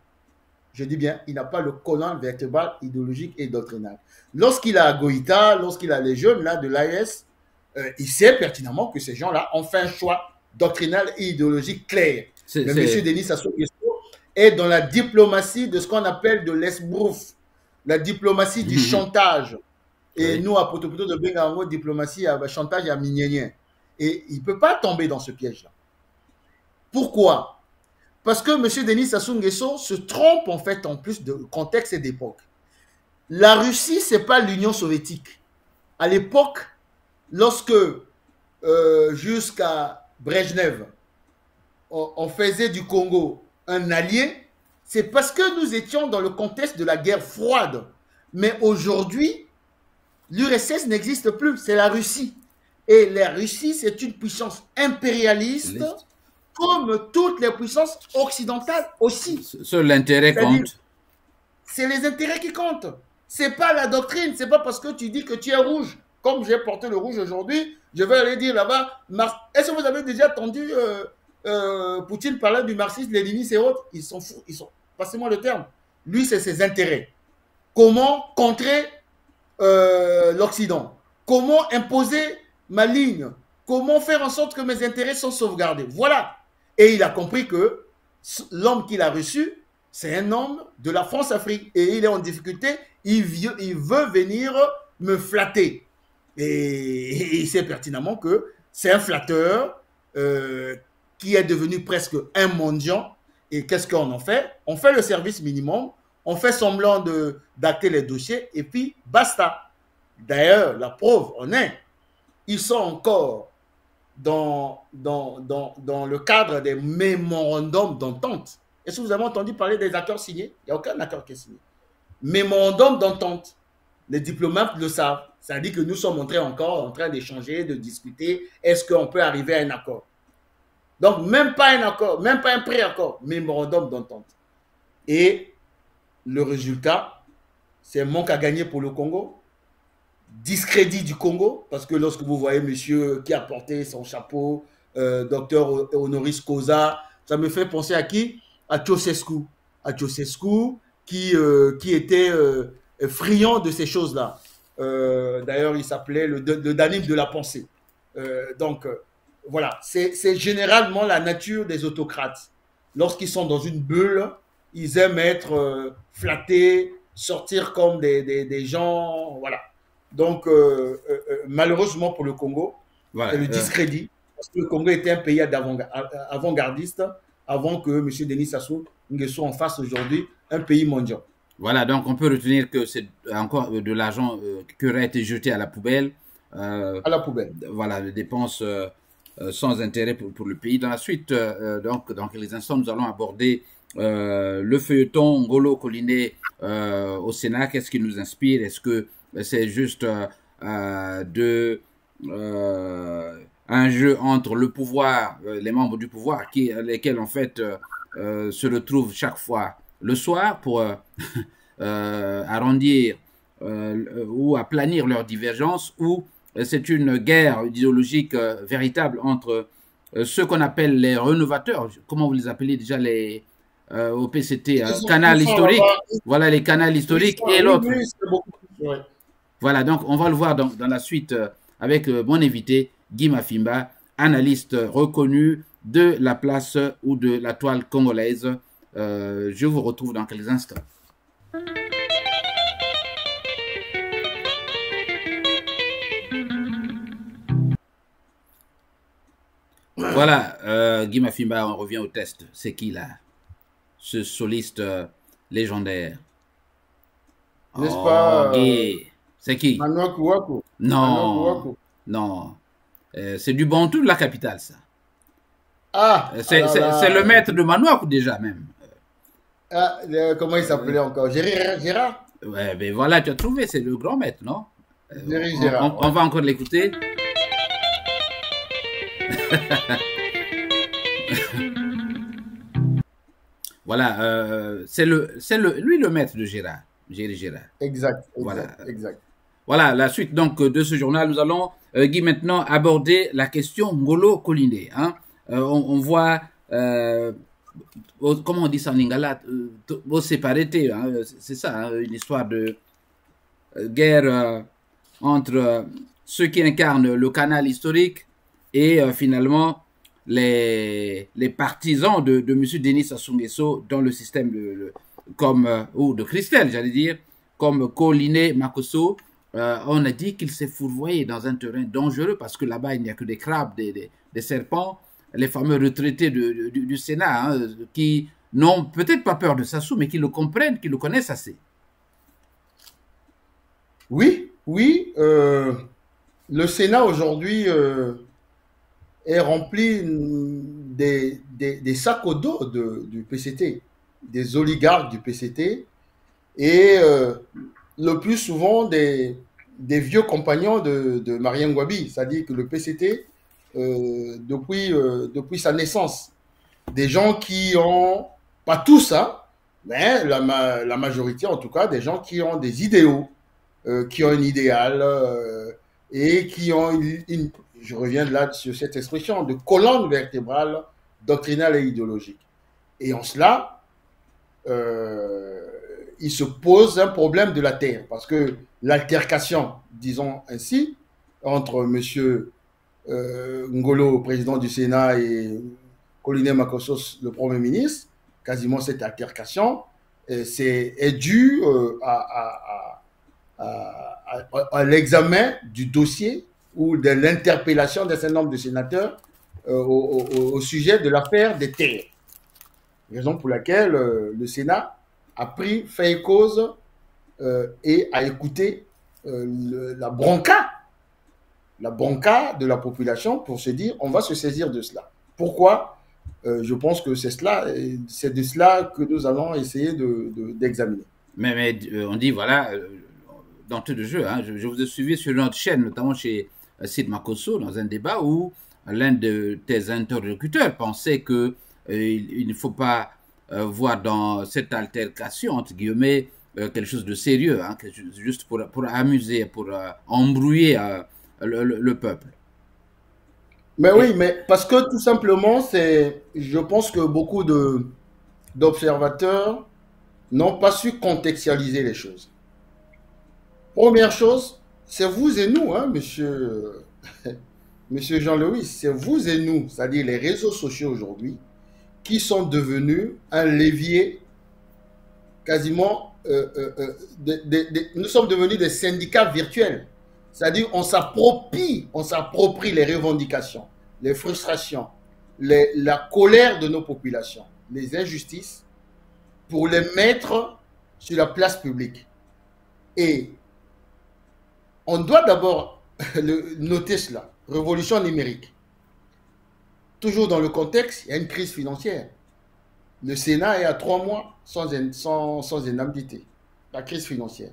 Je dis bien, il n'a pas de colonne vertébrale idéologique et doctrinale. Lorsqu'il a Goïta, lorsqu'il a les jeunes là, de l'AES, il sait pertinemment que ces gens-là ont fait un choix doctrinal et idéologique clair. Mais M. Denis Sassou Nguesso est dans la diplomatie de ce qu'on appelle de l'esbrouf, la diplomatie du chantage. Et nous, à Poto-Poto de Bengango, diplomatie, chantage à Mignonien. Et il ne peut pas tomber dans ce piège-là. Pourquoi? Parce que M. Denis Sassou Nguesso se trompe en fait en plus de contexte et d'époque. La Russie, ce n'est pas l'Union soviétique. À l'époque, lorsque jusqu'à Brejnev, on faisait du Congo un allié, c'est parce que nous étions dans le contexte de la guerre froide. Mais aujourd'hui, l'URSS n'existe plus, c'est la Russie. Et la Russie, c'est une puissance impérialiste, comme toutes les puissances occidentales aussi. Seul l'intérêt compte. C'est les intérêts qui comptent. C'est pas la doctrine, c'est pas parce que tu dis que tu es rouge. Comme j'ai porté le rouge aujourd'hui, je vais aller dire là-bas, est-ce que vous avez déjà entendu Poutine parler du marxisme, léninisme et autres? Ils sont fous, passez-moi le terme. Lui, c'est ses intérêts. Comment contrer l'Occident? Comment imposer ma ligne? Comment faire en sorte que mes intérêts sont sauvegardés? Voilà. Et il a compris que l'homme qu'il a reçu, c'est un homme de la France-Afrique. Et il est en difficulté, il veut venir me flatter. Et il sait pertinemment que c'est un flatteur qui est devenu presque un mendiant. Et qu'est-ce qu'on en fait? On fait le service minimum, on fait semblant d'acter les dossiers et puis basta. D'ailleurs, la preuve en est, ils sont encore dans le cadre des mémorandums d'entente. Est-ce que vous avez entendu parler des accords signés? Il n'y a aucun accord qui est signé. Mémorandum d'entente. Les diplomates le savent. Ça dit que nous sommes encore en train d'échanger, de discuter. Est-ce qu'on peut arriver à un accord? Donc, même pas un accord, même pas un pré-accord. Mémorandum d'entente. Et le résultat, c'est manque à gagner pour le Congo. Discrédit du Congo, parce que lorsque vous voyez monsieur qui a porté son chapeau, docteur honoris causa, ça me fait penser à qui? À Ceausescu. À Ceausescu qui était friand de ces choses-là. D'ailleurs, il s'appelait le Danube de la pensée. Voilà, c'est généralement la nature des autocrates. Lorsqu'ils sont dans une bulle, ils aiment être flattés, sortir comme des gens, voilà. Donc, malheureusement pour le Congo, voilà, c'est le discrédit, parce que le Congo était un pays avant-gardiste, avant que M. Denis Sassou Nguesso en fasse aujourd'hui un pays mondial. Voilà, donc on peut retenir que c'est encore de l'argent qui aurait été jeté à la poubelle À la poubelle. Voilà, des dépenses sans intérêt pour le pays. Dans la suite, donc, dans quelques instants, nous allons aborder le feuilleton Ngolo Collinet au Sénat. Qu'est-ce qui nous inspire? Est-ce que c'est juste un jeu entre le pouvoir, les membres du pouvoir, lesquels en fait se retrouvent chaque fois le soir pour arrondir ou aplanir leurs divergences, ou c'est une guerre idéologique véritable entre ceux qu'on appelle les renovateurs, comment vous les appelez déjà, les au PCT, canal historique, voilà les canals historiques, et l'autre. Oui. Voilà, donc on va le voir dans la suite avec mon invité, Guy Mafimba, analyste reconnu de la place ou de la toile congolaise. Je vous retrouve dans quelques instants. Voilà, Guy Mafimba, on revient au test. C'est qui là? Ce soliste légendaire. N'est-ce pas Guy. C'est qui? Manoa Kouakou. Non, non. C'est du Bantou de la capitale, ça. Ah, c'est le maître de Manouakou déjà même. Ah, comment il s'appelait encore? Gérard? Ouais, ben voilà, tu as trouvé, c'est le grand maître, non? Gérard. On va encore l'écouter. Voilà, c'est lui le maître de Gérard. Gérard. Exact. Voilà, la suite donc de ce journal. Nous allons, Guy, maintenant aborder la question Ngolo Collinet. Hein. On voit, comment on dit ça en lingala, séparité, hein, c'est ça, hein, une histoire de guerre entre ceux qui incarnent le canal historique et finalement les partisans de M. Denis Sassou Nguesso dans le système ou de Christelle, j'allais dire, comme Collinet Makosso. On a dit qu'il s'est fourvoyé dans un terrain dangereux parce que là-bas, il n'y a que des crabes, des serpents, les fameux retraités du Sénat, hein, qui n'ont peut-être pas peur de Sassou, mais qui le comprennent, qui le connaissent assez. Oui. Le Sénat aujourd'hui est rempli des sacs au dos du PCT, des oligarques du PCT, et le plus souvent des vieux compagnons de Marien Ngouabi, c'est-à-dire que le PCT, depuis sa naissance, des gens qui ont, pas tous, hein, mais la majorité en tout cas, des gens qui ont des idéaux, qui ont un idéal et qui ont je reviens là sur cette expression, de colonne vertébrale doctrinale et idéologique. Et en cela, il se pose un problème de la terre, parce que l'altercation, disons ainsi, entre M. Ngolo, président du Sénat, et Collinet Makosso, le Premier ministre, quasiment cette altercation est due à l'examen du dossier ou de l'interpellation d'un certain nombre de sénateurs au sujet de l'affaire des terres. Raison pour laquelle le Sénat a pris fait et cause et a écouté la bronca de la population pour se dire on va se saisir de cela. Pourquoi? Je pense que c'est de cela que nous allons essayer d'examiner. Mais on dit, voilà, d'entrée de jeu, hein, je vous ai suivi sur notre chaîne, notamment chez Sid Makosso, dans un débat où l'un de tes interlocuteurs pensait que il ne faut pas voir dans cette altercation, entre guillemets, quelque chose de sérieux, hein, juste pour amuser, pour embrouiller le peuple. Mais oui, mais parce que tout simplement, je pense que beaucoup d'observateurs n'ont pas su contextualiser les choses. Première chose, c'est vous et nous, hein, monsieur Jean-Louis, c'est vous et nous, c'est-à-dire les réseaux sociaux aujourd'hui, qui sont devenus un levier quasiment, nous sommes devenus des syndicats virtuels. C'est-à-dire on s'approprie les revendications, les frustrations, la colère de nos populations, les injustices, pour les mettre sur la place publique. Et on doit d'abord notez cela. Révolution numérique. Toujours dans le contexte, il y a une crise financière. Le Sénat est à 3 mois sans indemnité. La crise financière.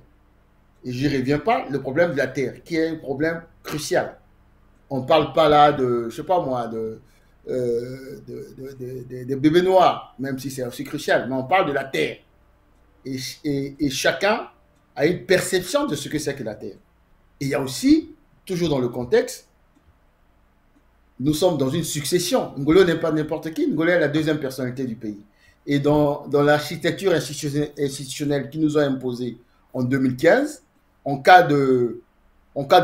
Et je n'y reviens pas, le problème de la terre, qui est un problème crucial. On ne parle pas là de, je ne sais pas moi, de bébés noirs, même si c'est aussi crucial, mais on parle de la terre. Et chacun a une perception de ce que c'est que la terre. Et il y a aussi, toujours dans le contexte, nous sommes dans une succession. Ngolo n'est pas n'importe qui, Ngolo est la deuxième personnalité du pays. Et dans l'architecture institutionnelle qui nous a imposée en 2015, en cas de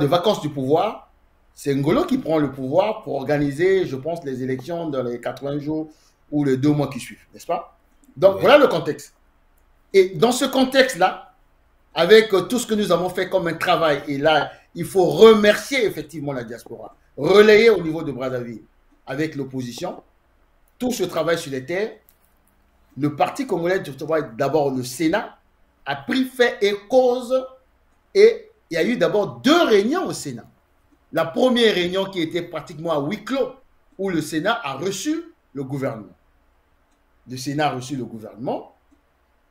vacances du pouvoir, c'est Ngolo qui prend le pouvoir pour organiser, je pense, les élections dans les 80 jours ou les 2 mois qui suivent, n'est-ce pas? Donc, oui. Voilà le contexte. Et dans ce contexte-là, avec tout ce que nous avons fait comme un travail, et là, il faut remercier effectivement la diaspora, relayer au niveau de Brazzaville avec l'opposition, tout ce travail sur les terres, le Parti congolais, d'abord le Sénat, a pris fait et cause, et il y a eu d'abord 2 réunions au Sénat. La première réunion qui était pratiquement à huis clos, où le Sénat a reçu le gouvernement. Le Sénat a reçu le gouvernement.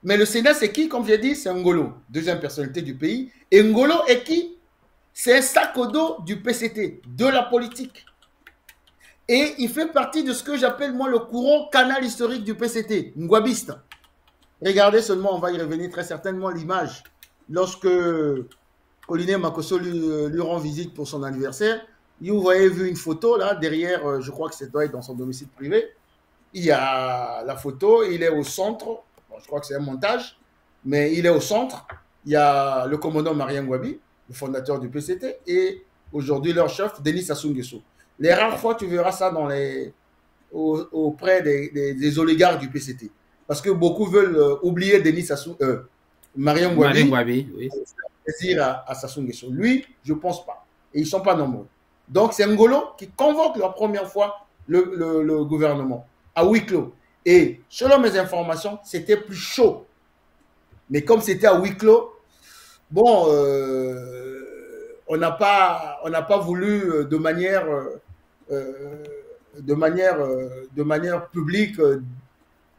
Mais le Sénat, c'est qui? Comme j'ai dit, c'est Ngolo, deuxième personnalité du pays. Et Ngolo est qui? C'est un sac au dos du PCT, de la politique. Et il fait partie de ce que j'appelle, moi, le courant canal historique du PCT, Ngwabiste. Regardez seulement, on va y revenir très certainement, l'image. Lorsque Coliné Makosso lui rend visite pour son anniversaire, vous avez vu une photo, là, derrière, je crois que c'est doit être dans son domicile privé. Il y a la photo, il est au centre. Bon, je crois que c'est un montage, mais il est au centre. Il y a le commandant Marien Ngouabi, le fondateur du PCT, et aujourd'hui leur chef, Denis Sassou Nguesso. Les rares fois, tu verras ça auprès des oligarques du PCT. Parce que beaucoup veulent oublier Denis Sassou, Marien Ngouabi, oui. Plaisir à Sassou Nguesso. Lui, je ne pense pas. Et ils ne sont pas nombreux. Donc, c'est Ngolo qui convoque la première fois le gouvernement à huis clos. Et selon mes informations, c'était plus chaud. Mais comme c'était à huis clos, bon, on n'a pas voulu de manière publique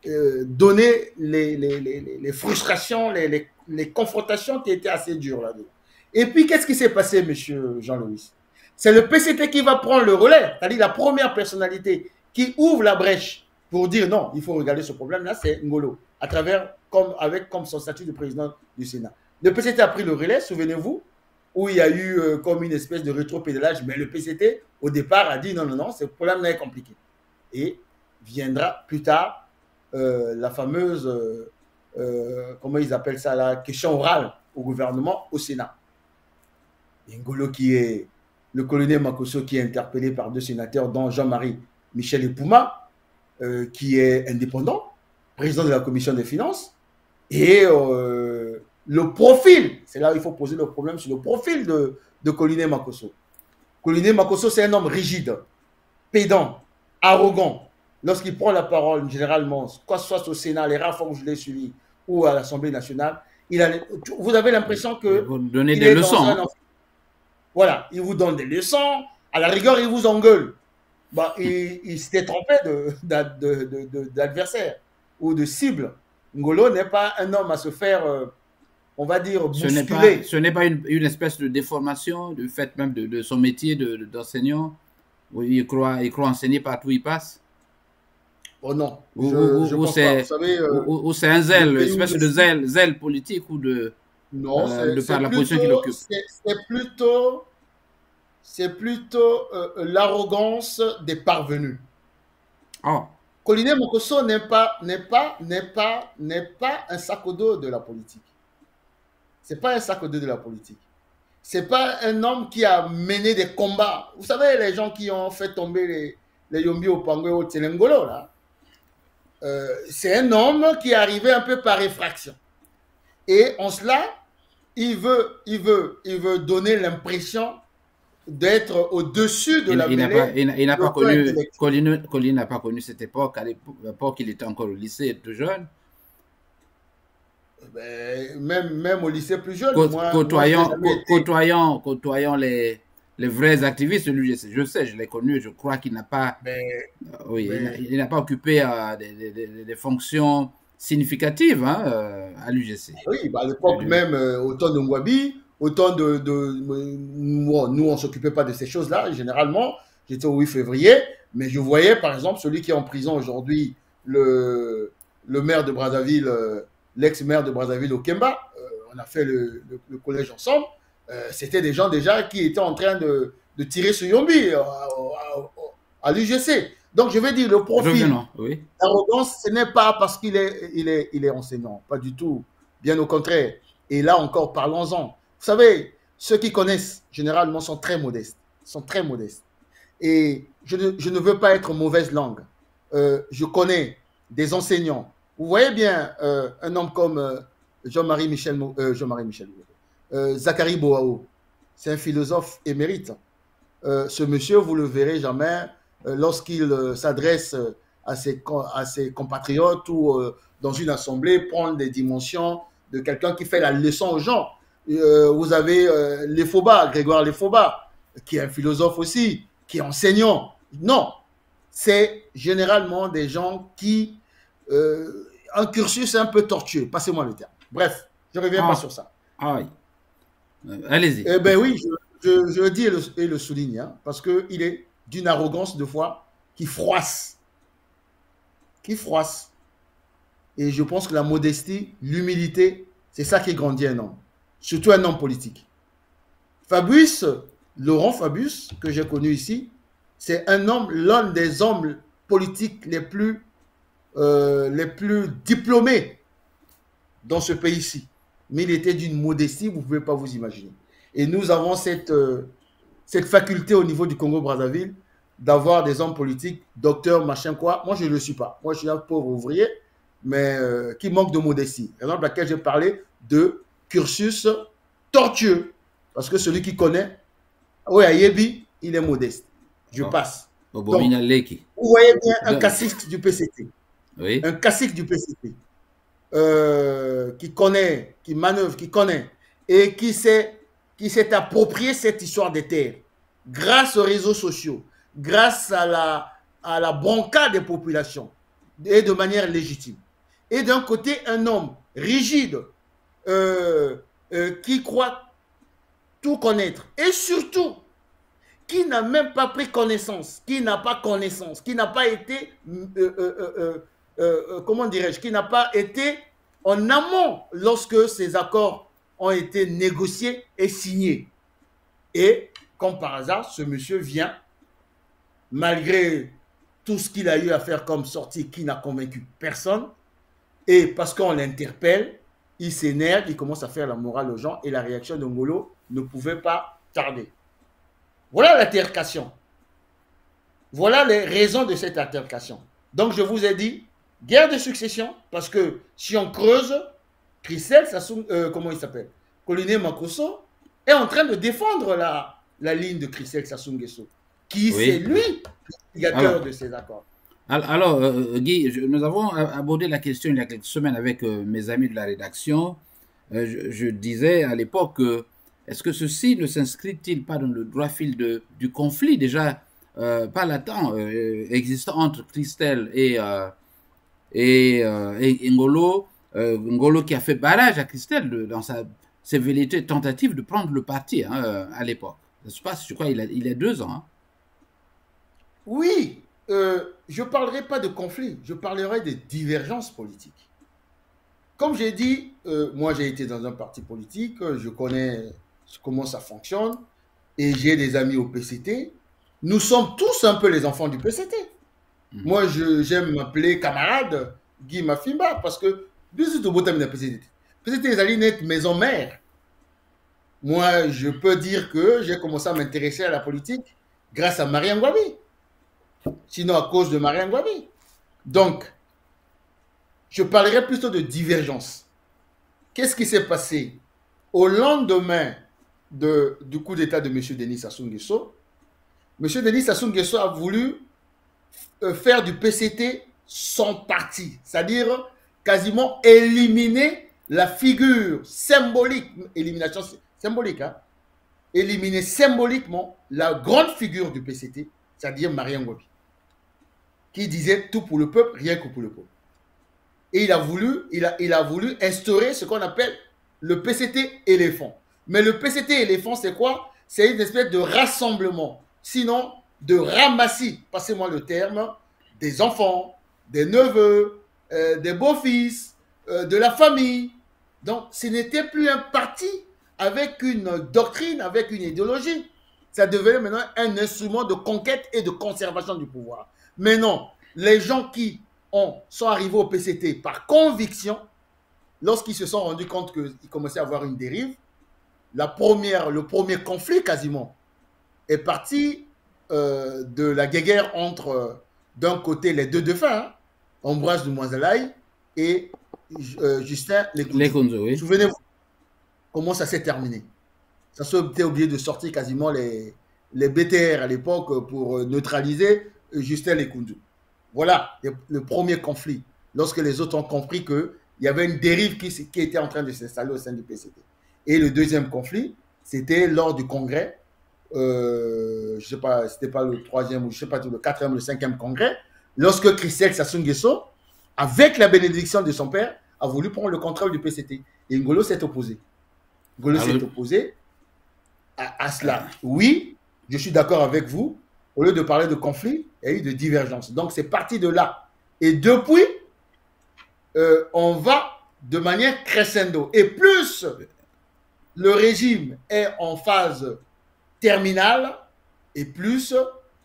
donner les frustrations, les confrontations qui étaient assez dures là-dedans. Et puis, qu'est-ce qui s'est passé, monsieur Jean-Louis? C'est le PCT qui va prendre le relais, c'est-à-dire la première personnalité qui ouvre la brèche pour dire non, il faut regarder ce problème-là, c'est Ngolo, à travers, comme son statut de président du Sénat. Le PCT a pris le relais, souvenez-vous, où il y a eu comme une espèce de rétro-pédalage, mais le PCT, au départ, a dit non, ce problème-là est compliqué. Et viendra plus tard la fameuse, comment ils appellent ça, la question orale au gouvernement, au Sénat. Et Ngolo qui est le colonel Makosso qui est interpellé par 2 sénateurs, dont Jean-Marie Michel Epouma, qui est indépendant, président de la commission des finances, et le profil, c'est là où il faut poser le problème sur le profil de Colonel Makosso. Colonel Makosso, c'est un homme rigide, pédant, arrogant. Lorsqu'il prend la parole, généralement, quoi soit au Sénat, les rares fois où je l'ai suivi, ou à l'Assemblée nationale, vous avez l'impression que... Vous donnez des leçons. Voilà, il vous donne des leçons, à la rigueur, il vous engueule. Bah, il s'était trompé d'adversaire ou de cible. Ngolo n'est pas un homme à se faire, on va dire, bousculer. Ce n'est pas une espèce de déformation du fait même de son métier d'enseignant, où il croit enseigner partout où il passe. Oh non, je pense pas. Vous savez, ou c'est un zèle, une espèce de zèle politique ou de... Non, par la position qu'il occupe. C'est plutôt l'arrogance des parvenus. Oh. Coliné Makosso n'est pas un sac au dos de la politique. C'est pas un sac au dos de la politique. C'est pas un homme qui a mené des combats. Vous savez, les gens qui ont fait tomber les Yombi au Pangwe au Tselengolo, là. C'est un homme qui est arrivé un peu par effraction. Et en cela, il veut donner l'impression d'être au-dessus de la mêlée. Il n'a pas connu, Colline n'a pas connu cette époque. À l'époque, il était encore au lycée, tout jeune. Ben, même au lycée plus jeune. Côtoyant les vrais activistes de l'UGC. Je sais, je l'ai connu, je crois qu'il n'a pas, Mais, oui, mais il n'a pas occupé des fonctions significatives hein, à l'UGC. oui, bah, à l'époque même, au temps de Ngwabi, au temps nous, on ne s'occupait pas de ces choses-là, généralement. J'étais au 8 février, mais je voyais, par exemple, celui qui est en prison aujourd'hui, le maire de Brazzaville, l'ex-maire de Brazzaville, Okemba. On a fait le collège ensemble. C'était des gens déjà qui étaient en train de tirer sur Yombi à l'UGC. Donc, je vais dire, le profil Revenons, oui. l'arrogance, ce n'est pas parce qu'il est enseignant, pas du tout. Bien au contraire. Et là encore, parlons-en. Vous savez, ceux qui connaissent, généralement, sont très modestes. Sont très modestes. Et je ne veux pas être mauvaise langue. Je connais des enseignants. Vous voyez bien un homme comme Jean-Marie Michel, Zachary Boao. C'est un philosophe émérite. Ce monsieur, vous le verrez jamais lorsqu'il s'adresse à ses compatriotes ou dans une assemblée, prendre des dimensions de quelqu'un qui fait la leçon aux gens. Vous avez Lefoba, Grégoire Lefoba, qui est un philosophe aussi, qui est enseignant. Non, c'est généralement des gens qui... un cursus un peu tortueux, passez-moi le terme. Bref, je ne reviens pas sur ça. Ah, allez-y. Eh bien oui, je le dis et le souligne, hein, parce qu'il est d'une arrogance de foi qui froisse. Qui froisse. Et je pense que la modestie, l'humilité, c'est ça qui grandit un homme. Surtout un homme politique. Fabius, Laurent Fabius, que j'ai connu ici, c'est un homme, l'un des hommes politiques les plus diplômés dans ce pays-ci. Mais il était d'une modestie, vous ne pouvez pas vous imaginer. Et nous avons cette faculté au niveau du Congo-Brazzaville d'avoir des hommes politiques, docteurs, machin quoi. Moi, je ne le suis pas. Moi, je suis un pauvre ouvrier, mais qui manque de modestie. Par exemple, laquelle j'ai parlé de cursus tortueux. Parce que celui qui connaît, oui, à Yebi, il est modeste. Je passe. Donc, vous voyez bien un cacique du PCT. Oui. Un cacique du PCT. Qui connaît, qui manœuvre, qui connaît, et qui s'est approprié cette histoire des terres grâce aux réseaux sociaux, grâce à la bronca des populations, et de manière légitime. Et d'un côté, un homme rigide, qui croit tout connaître, et surtout, qui n'a même pas pris connaissance, qui n'a pas connaissance, qui n'a pas été, comment dirais-je, qui n'a pas été en amont lorsque ces accords ont été négociés et signés. Et, comme par hasard, ce monsieur vient, malgré tout ce qu'il a eu à faire comme sortie qui n'a convaincu personne, et parce qu'on l'interpelle, il s'énerve, il commence à faire la morale aux gens, et la réaction de Ngolo ne pouvait pas tarder. Voilà l'altercation. Voilà les raisons de cette altercation. Donc, je vous ai dit, guerre de succession, parce que si on creuse, Christelle Sassou, comment il s'appelle, Collinet Makosso, est en train de défendre la ligne de Christelle Sassou Nguesso, qui c'est lui, l'instigateur de ces accords. Alors, Guy, nous avons abordé la question il y a quelques semaines avec mes amis de la rédaction. Je disais à l'époque, est-ce que ceci ne s'inscrit-il pas dans le droit fil du conflit déjà pas latent existant entre Christelle et Ngolo, Ngolo qui a fait barrage à Christelle dans ses velléités tentatives de prendre le parti à l'époque. Ça se passe, je crois, il a 2 ans. Hein. Oui, je ne parlerai pas de conflit, je parlerai de divergences politiques. Comme j'ai dit, moi j'ai été dans un parti politique, je connais comment ça fonctionne, et j'ai des amis au PCT. Nous sommes tous un peu les enfants du PCT. Moi, j'aime m'appeler camarade Guy Mafimba parce que PCT les alinettes maison mère. Moi, je peux dire que j'ai commencé à m'intéresser à la politique grâce à Marie Ngouabi. Sinon, à cause de Marie Ngouabi. Donc, je parlerai plutôt de divergence. Qu'est-ce qui s'est passé au lendemain du coup d'État de M. Denis Sassou Nguesso? M. Denis Sassou Nguesso a voulu faire du PCT son parti, c'est-à-dire quasiment éliminer la figure symbolique, élimination symbolique, hein, éliminé symboliquement la grande figure du PCT, c'est-à-dire Marien Ngouabi, qui disait tout pour le peuple, rien que pour le peuple. Et il a voulu instaurer ce qu'on appelle le PCT éléphant. Mais le PCT éléphant, c'est quoi? C'est une espèce de rassemblement, sinon de ramassis, passez-moi le terme, des enfants, des neveux, des beaux-fils, de la famille. Donc, ce n'était plus un parti avec une doctrine, avec une idéologie. Ça devenait maintenant un instrument de conquête et de conservation du pouvoir. Mais non, les gens qui sont arrivés au PCT par conviction, lorsqu'ils se sont rendus compte qu'ils commençaient à avoir une dérive, le premier conflit quasiment est parti de la guéguerre entre, d'un côté, les deux défunts, hein, Ambroise Dumouazalaï et Justin Lekunzo. Oui. Souvenez-vous comment ça s'est terminé. Ça s'était obligé de sortir quasiment les BTR à l'époque pour neutraliser Justin Lekunzo. Voilà le premier conflit, lorsque les autres ont compris qu'il y avait une dérive qui était en train de s'installer au sein du PCT. Et le deuxième conflit, c'était lors du congrès, je ne sais pas, c'était pas le troisième ou je sais pas, le quatrième ou le cinquième congrès, lorsque Christelle Sassou Nguesso, avec la bénédiction de son père, a voulu prendre le contrôle du PCT. Et Ngolo s'est opposé. Ngolo s'est opposé à cela. Oui, je suis d'accord avec vous. Au lieu de parler de conflit, il y a eu de divergence. Donc, c'est parti de là. Et depuis, on va de manière crescendo. Et plus le régime est en phase terminale, et plus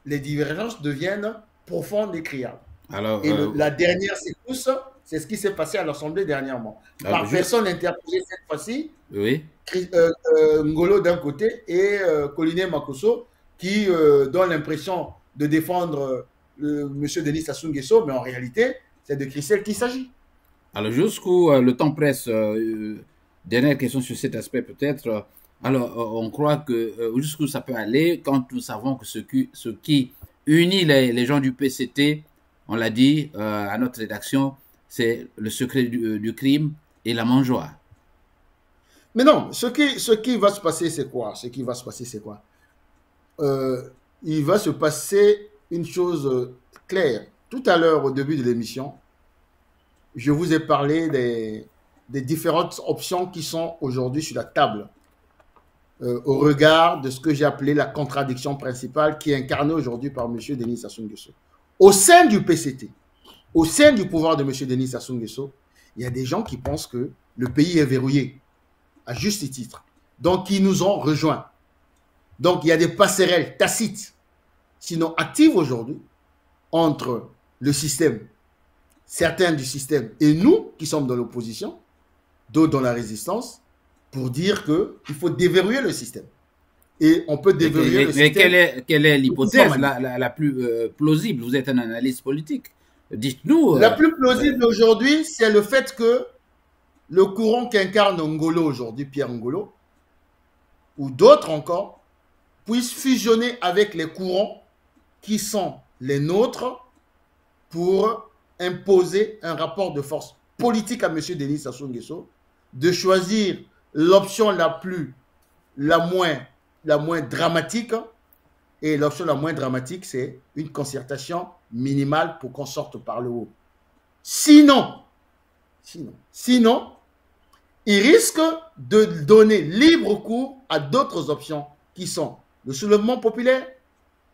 les divergences deviennent profondes et criardes. Alors, et la dernière secousse, c'est ce qui s'est passé à l'Assemblée dernièrement. Par personne interposée cette fois-ci, oui. Ngolo d'un côté et Colline Makosso, qui donne l'impression de défendre M. Denis Sassou Nguesso, mais en réalité, c'est de Christelle qu'il s'agit. Alors, jusqu'où le temps presse, dernière question sur cet aspect peut-être. Alors, on croit que jusqu'où ça peut aller quand nous savons que ce qui unit les gens du PCT, on l'a dit à notre rédaction, c'est le secret du crime et la mangeoire. Mais non, ce qui va se passer, c'est quoi? Ce qui va se passer, c'est quoi? Il va se passer une chose claire. Tout à l'heure, au début de l'émission, je vous ai parlé des différentes options qui sont aujourd'hui sur la table au regard de ce que j'ai appelé la contradiction principale qui est incarnée aujourd'hui par M. Denis Sassou Nguesso. Au sein du PCT, au sein du pouvoir de M. Denis Sassou Nguesso, il y a des gens qui pensent que le pays est verrouillé, à juste titre. Donc, ils nous ont rejoints. Donc, il y a des passerelles tacites, sinon actives aujourd'hui, entre le système, certains du système, et nous qui sommes dans l'opposition, d'autres dans la résistance, pour dire qu'il faut déverrouiller le système. Et on peut déverrouiller le système. Mais quelle est l'hypothèse la plus plausible? Vous êtes un analyste politique. Dites-nous. La plus plausible aujourd'hui, c'est le fait que le courant qu'incarne Ngolo aujourd'hui, Pierre Ngolo, ou d'autres encore, puissent fusionner avec les courants qui sont les nôtres pour imposer un rapport de force politique à M. Denis Sassou Nguesso, de choisir l'option la moins dramatique. Et l'option la moins dramatique, c'est une concertation minimale pour qu'on sorte par le haut. Sinon, il risque de donner libre cours à d'autres options qui sont le soulèvement populaire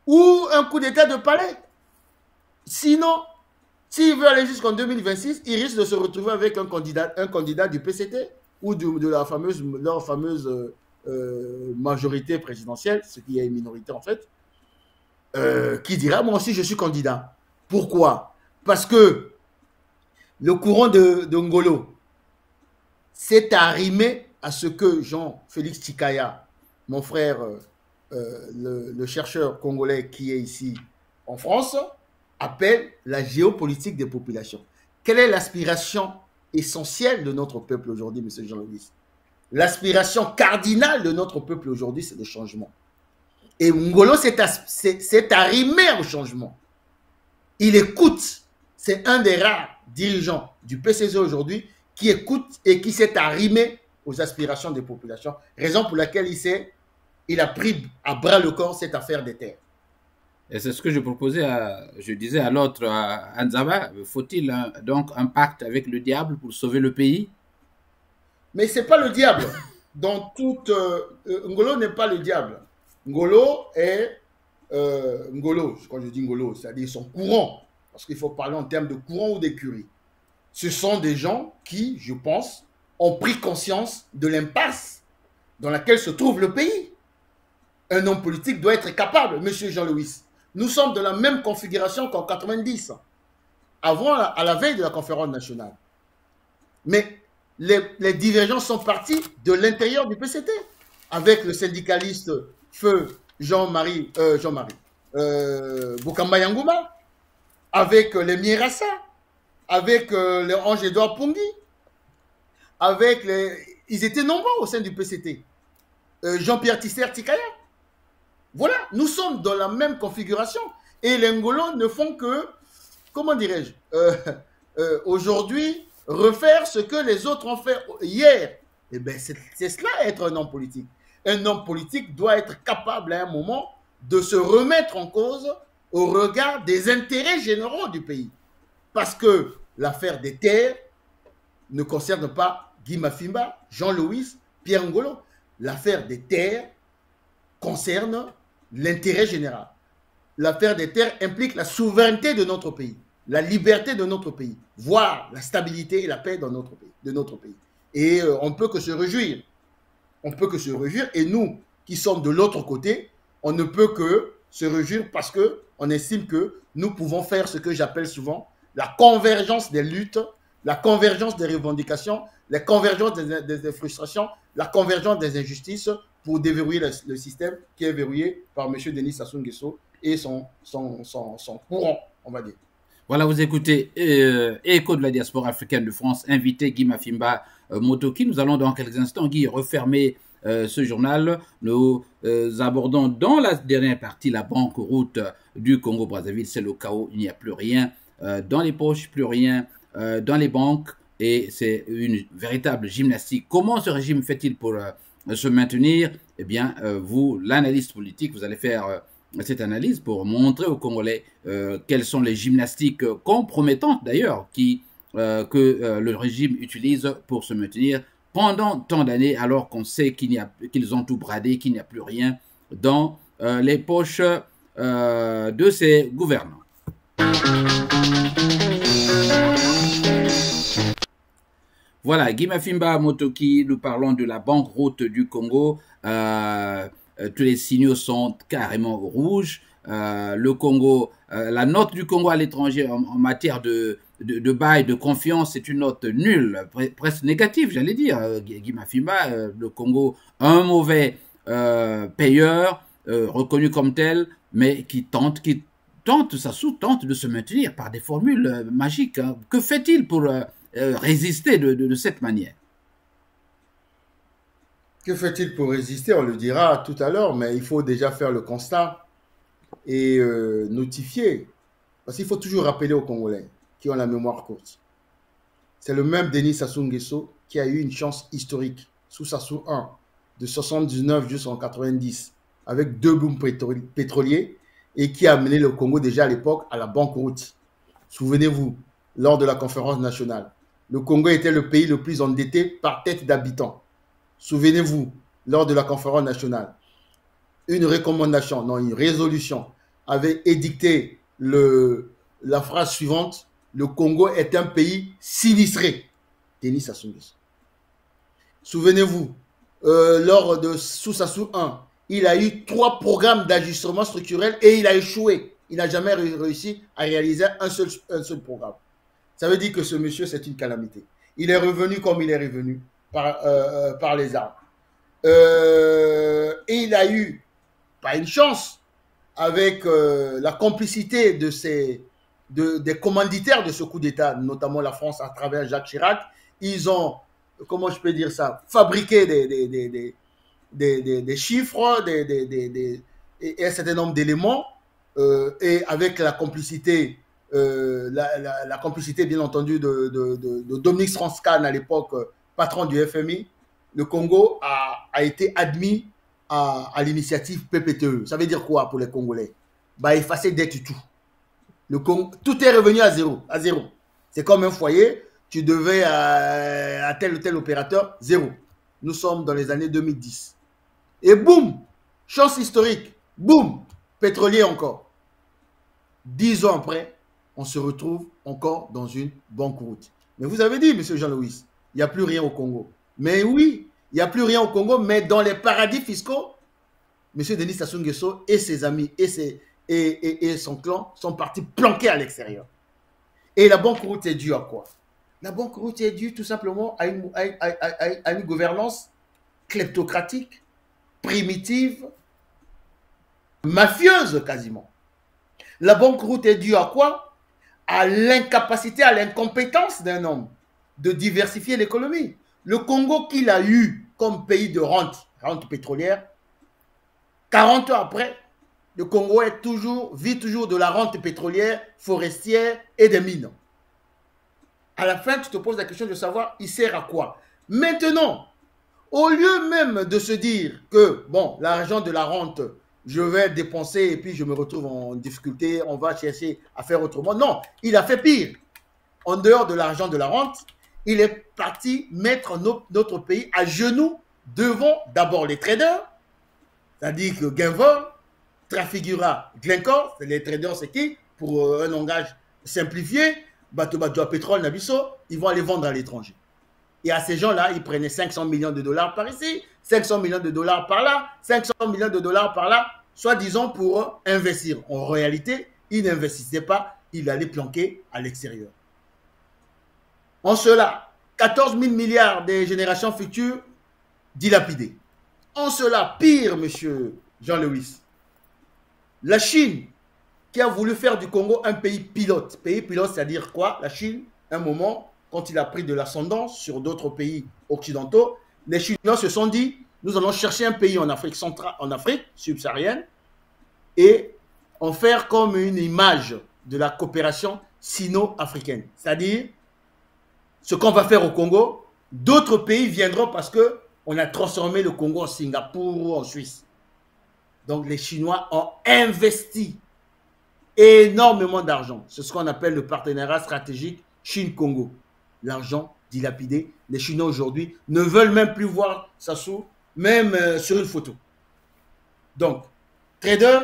ou un coup d'état de palais. Sinon, s'il veut aller jusqu'en 2026, il risque de se retrouver avec un candidat du PCT ou de leur fameuse majorité présidentielle, ce qui est une minorité en fait, qui dira, moi aussi je suis candidat. Pourquoi? Parce que le courant de Ngolo s'est arrimé à ce que Jean-Félix Tchikaya, mon frère, le chercheur congolais qui est ici en France, appelle la géopolitique des populations. Quelle est l'aspiration essentielle de notre peuple aujourd'hui, M. Jean-Louis? L'aspiration cardinale de notre peuple aujourd'hui, c'est le changement. Et Ngolo s'est arrimé au changement. Il écoute. C'est un des rares dirigeants du PCC aujourd'hui qui écoute et qui s'est arrimé aux aspirations des populations. Raison pour laquelle il s'est il a pris à bras le corps cette affaire des terres. Et c'est ce que je proposais, je disais à l'autre, à Nzaba, faut-il donc un pacte avec le diable pour sauver le pays? Mais ce n'est pas le diable. Dans toute, Ngolo n'est pas le diable. Ngolo est Ngolo, quand je dis Ngolo, c'est-à-dire son courant, parce qu'il faut parler en termes de courant ou d'écurie. Ce sont des gens qui, je pense, ont pris conscience de l'impasse dans laquelle se trouve le pays. Un homme politique doit être capable, monsieur Jean-Louis. Nous sommes de la même configuration qu'en 90, avant, à la veille de la conférence nationale. Mais les divergences sont parties de l'intérieur du PCT, avec le syndicaliste Feu Jean-Marie Boukamba Yangouma, avec les Mierassa, avec les Ange-Edouard Pongi, avec les... Ils étaient nombreux au sein du PCT. Jean-Pierre Tisser Tikaya. Voilà, nous sommes dans la même configuration. Et les Ngolo ne font que, comment dirais-je, aujourd'hui, refaire ce que les autres ont fait hier. Eh bien, c'est cela être un homme politique. Un homme politique doit être capable à un moment de se remettre en cause au regard des intérêts généraux du pays. Parce que l'affaire des terres ne concerne pas Guy Mafimba, Jean-Louis, Pierre Ngolo. L'affaire des terres concerne l'intérêt général. L'affaire des terres implique la souveraineté de notre pays, la liberté de notre pays, voire la stabilité et la paix dans notre pays. Et on ne peut que se réjouir. On ne peut que se réjouir. Et nous, qui sommes de l'autre côté, on ne peut que se réjouir parce qu'on estime que nous pouvons faire ce que j'appelle souvent la convergence des luttes, la convergence des revendications, la convergence des frustrations, la convergence des injustices pour déverrouiller le système qui est verrouillé par M. Denis Sassou Nguesso et son courant, on va dire. Voilà, vous écoutez Écho de la diaspora africaine de France, invité Guy Mafimba Motoki. Nous allons dans quelques instants, Guy, refermer ce journal. Nous abordons dans la dernière partie la banqueroute du Congo-Brazzaville. C'est le chaos, il n'y a plus rien dans les poches, plus rien dans les banques. Et c'est une véritable gymnastique. Comment ce régime fait-il pour se maintenir? Eh bien, vous, l'analyste politique, vous allez faire cette analyse pour montrer aux Congolais quelles sont les gymnastiques compromettantes d'ailleurs que le régime utilise pour se maintenir pendant tant d'années, alors qu'on sait qu'ils ont tout bradé, qu'il n'y a plus rien dans les poches de ces gouvernants. Voilà, Guy Mafimba Motoki, nous parlons de la banqueroute du Congo. Tous les signaux sont carrément rouges. Le Congo, la note du Congo à l'étranger en matière de bail, de confiance, c'est une note nulle, presque négative, j'allais dire. Guy Mafimba, le Congo, un mauvais payeur, reconnu comme tel, mais qui tente de se maintenir par des formules magiques. Hein. Que fait-il pour résister de cette manière? Que fait-il pour résister? On le dira tout à l'heure, mais il faut déjà faire le constat et notifier. Parce qu'il faut toujours rappeler aux Congolais qui ont la mémoire courte. C'est le même Denis Sassou Nguesso qui a eu une chance historique sous Sassou 1 de 79 jusqu'en 90 avec 2 booms pétroliers et qui a amené le Congo déjà à l'époque à la banqueroute. Souvenez-vous, lors de la conférence nationale, le Congo était le pays le plus endetté par tête d'habitant. Souvenez-vous, lors de la conférence nationale, une résolution avait édicté la phrase suivante: le Congo est un pays sinistré. Denis Sassou Nguesso. Souvenez-vous, lors de sous Sassou 1, il a eu 3 programmes d'ajustement structurel et il a échoué. Il n'a jamais réussi à réaliser un seul programme. Ça veut dire que ce monsieur, c'est une calamité. Il est revenu comme il est revenu, par les armes. Et il a eu, pas une chance, avec la complicité des commanditaires de ce coup d'État, notamment la France à travers Jacques Chirac. Ils ont, comment je peux dire ça, fabriqué des chiffres, et un certain nombre d'éléments, et avec la complicité, la complicité bien entendu de Dominique Strauss-Kahn à l'époque, patron du FMI, le Congo a été admis à l'initiative PPTE. Ça veut dire quoi pour les Congolais? Bah, effacer dette tout. Tout est revenu à zéro. À zéro. C'est comme un foyer, tu devais à tel ou tel opérateur, zéro. Nous sommes dans les années 2010. Et boum, chance historique, boum, pétrolier encore. 10 ans après, on se retrouve encore dans une banqueroute. Mais vous avez dit, M. Jean-Louis, il n'y a plus rien au Congo. Mais oui, il n'y a plus rien au Congo, mais dans les paradis fiscaux, M. Denis Sassou Nguesso et ses amis et son clan sont partis planquer à l'extérieur. Et la banqueroute est due à quoi? La banqueroute est due tout simplement à une gouvernance kleptocratique, primitive, mafieuse quasiment. La banqueroute est due à quoi? À l'incapacité, à l'incompétence d'un homme de diversifier l'économie. Le Congo qu'il a eu comme pays de rente pétrolière, 40 ans après, le Congo vit toujours de la rente pétrolière, forestière et des mines. À la fin, tu te poses la question de savoir, il sert à quoi? Maintenant, au lieu même de se dire que, bon, l'argent de la rente, je vais dépenser et puis je me retrouve en difficulté, on va chercher à faire autrement. Non, il a fait pire. En dehors de l'argent de la rente, il est parti mettre notre pays à genoux devant d'abord les traders, c'est-à-dire que Guinvor, Trafigura, Glencore, les traders, c'est qui? Pour un langage simplifié, Batoba Pétrole, Nabiso, ils vont aller vendre à l'étranger. Et à ces gens-là, ils prenaient 500 millions de dollars par ici, 500 millions de dollars par là, 500 millions de dollars par là, soi-disant pour investir. En réalité, ils n'investissaient pas, ils allaient planquer à l'extérieur. En cela, 14 000 milliards des générations futures dilapidés. En cela, pire, monsieur Jean-Louis, la Chine, qui a voulu faire du Congo un pays pilote. Pays pilote, c'est-à-dire quoi? La Chine, un moment, quand il a pris de l'ascendance sur d'autres pays occidentaux, les Chinois se sont dit, nous allons chercher un pays en Afrique centrale, en Afrique subsaharienne, et en faire comme une image de la coopération sino-africaine. C'est-à-dire, ce qu'on va faire au Congo, d'autres pays viendront parce qu'on a transformé le Congo en Singapour ou en Suisse. Donc les Chinois ont investi énormément d'argent. C'est ce qu'on appelle le partenariat stratégique Chine-Congo. L'argent dilapidé. Les Chinois aujourd'hui ne veulent même plus voir Sassou, même sur une photo. Donc, trader,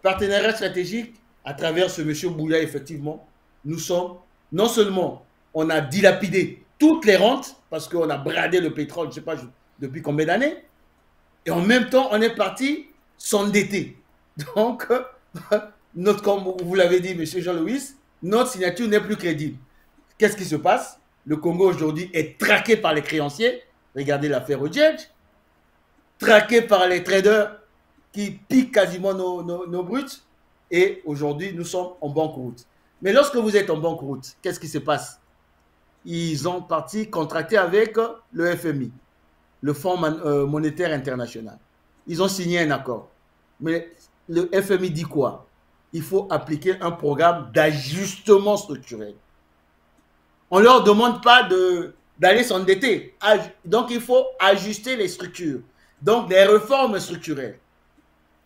partenariat stratégique, à travers ce monsieur Bouya, effectivement, nous sommes, non seulement on a dilapidé toutes les rentes, parce qu'on a bradé le pétrole, je ne sais pas depuis combien d'années, et en même temps, on est parti s'endetter. Donc, comme vous l'avez dit, monsieur Jean-Louis, notre signature n'est plus crédible. Qu'est-ce qui se passe? Le Congo aujourd'hui est traqué par les créanciers. Regardez l'affaire Odiedge. Traqué par les traders qui piquent quasiment nos bruts. Et aujourd'hui, nous sommes en banqueroute. Mais lorsque vous êtes en banqueroute, qu'est-ce qui se passe? Ils ont parti contracter avec le FMI, le Fonds monétaire international. Ils ont signé un accord. Mais le FMI dit quoi? Il faut appliquer un programme d'ajustement structurel. On ne leur demande pas d'aller s'endetter. Donc, il faut ajuster les structures. Donc, des réformes structurelles.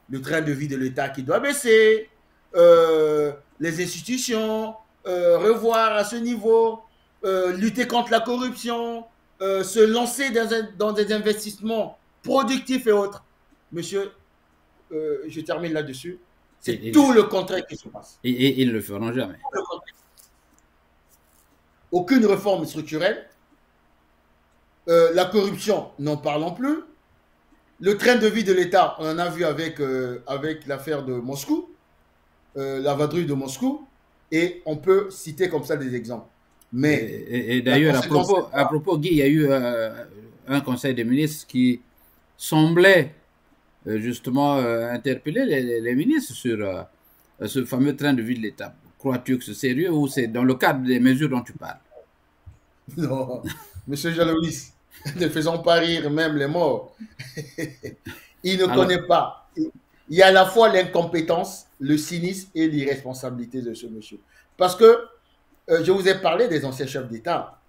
Le train de vie de l'État qui doit baisser, les institutions, revoir à ce niveau, lutter contre la corruption, se lancer dans des investissements productifs et autres. Monsieur, je termine là-dessus. C'est tout le contraire qui se passe. Et ils ne le feront jamais. Aucune réforme structurelle. La corruption, n'en parlons plus. Le train de vie de l'État, on en a vu avec l'affaire de Moscou, la vadrouille de Moscou, et on peut citer comme ça des exemples. Mais et d'ailleurs, à propos, Guy, il y a eu un conseil des ministres qui semblait justement interpeller les ministres sur ce fameux train de vie de l'État. Crois-tu que c'est sérieux ou c'est dans le cadre des mesures dont tu parles? Non, monsieur Jean-Louis, ne faisons pas rire même les morts. Il ne connaît pas. Il y a à la fois l'incompétence, le cynisme et l'irresponsabilité de ce monsieur. Parce que je vous ai parlé des anciens chefs d'État.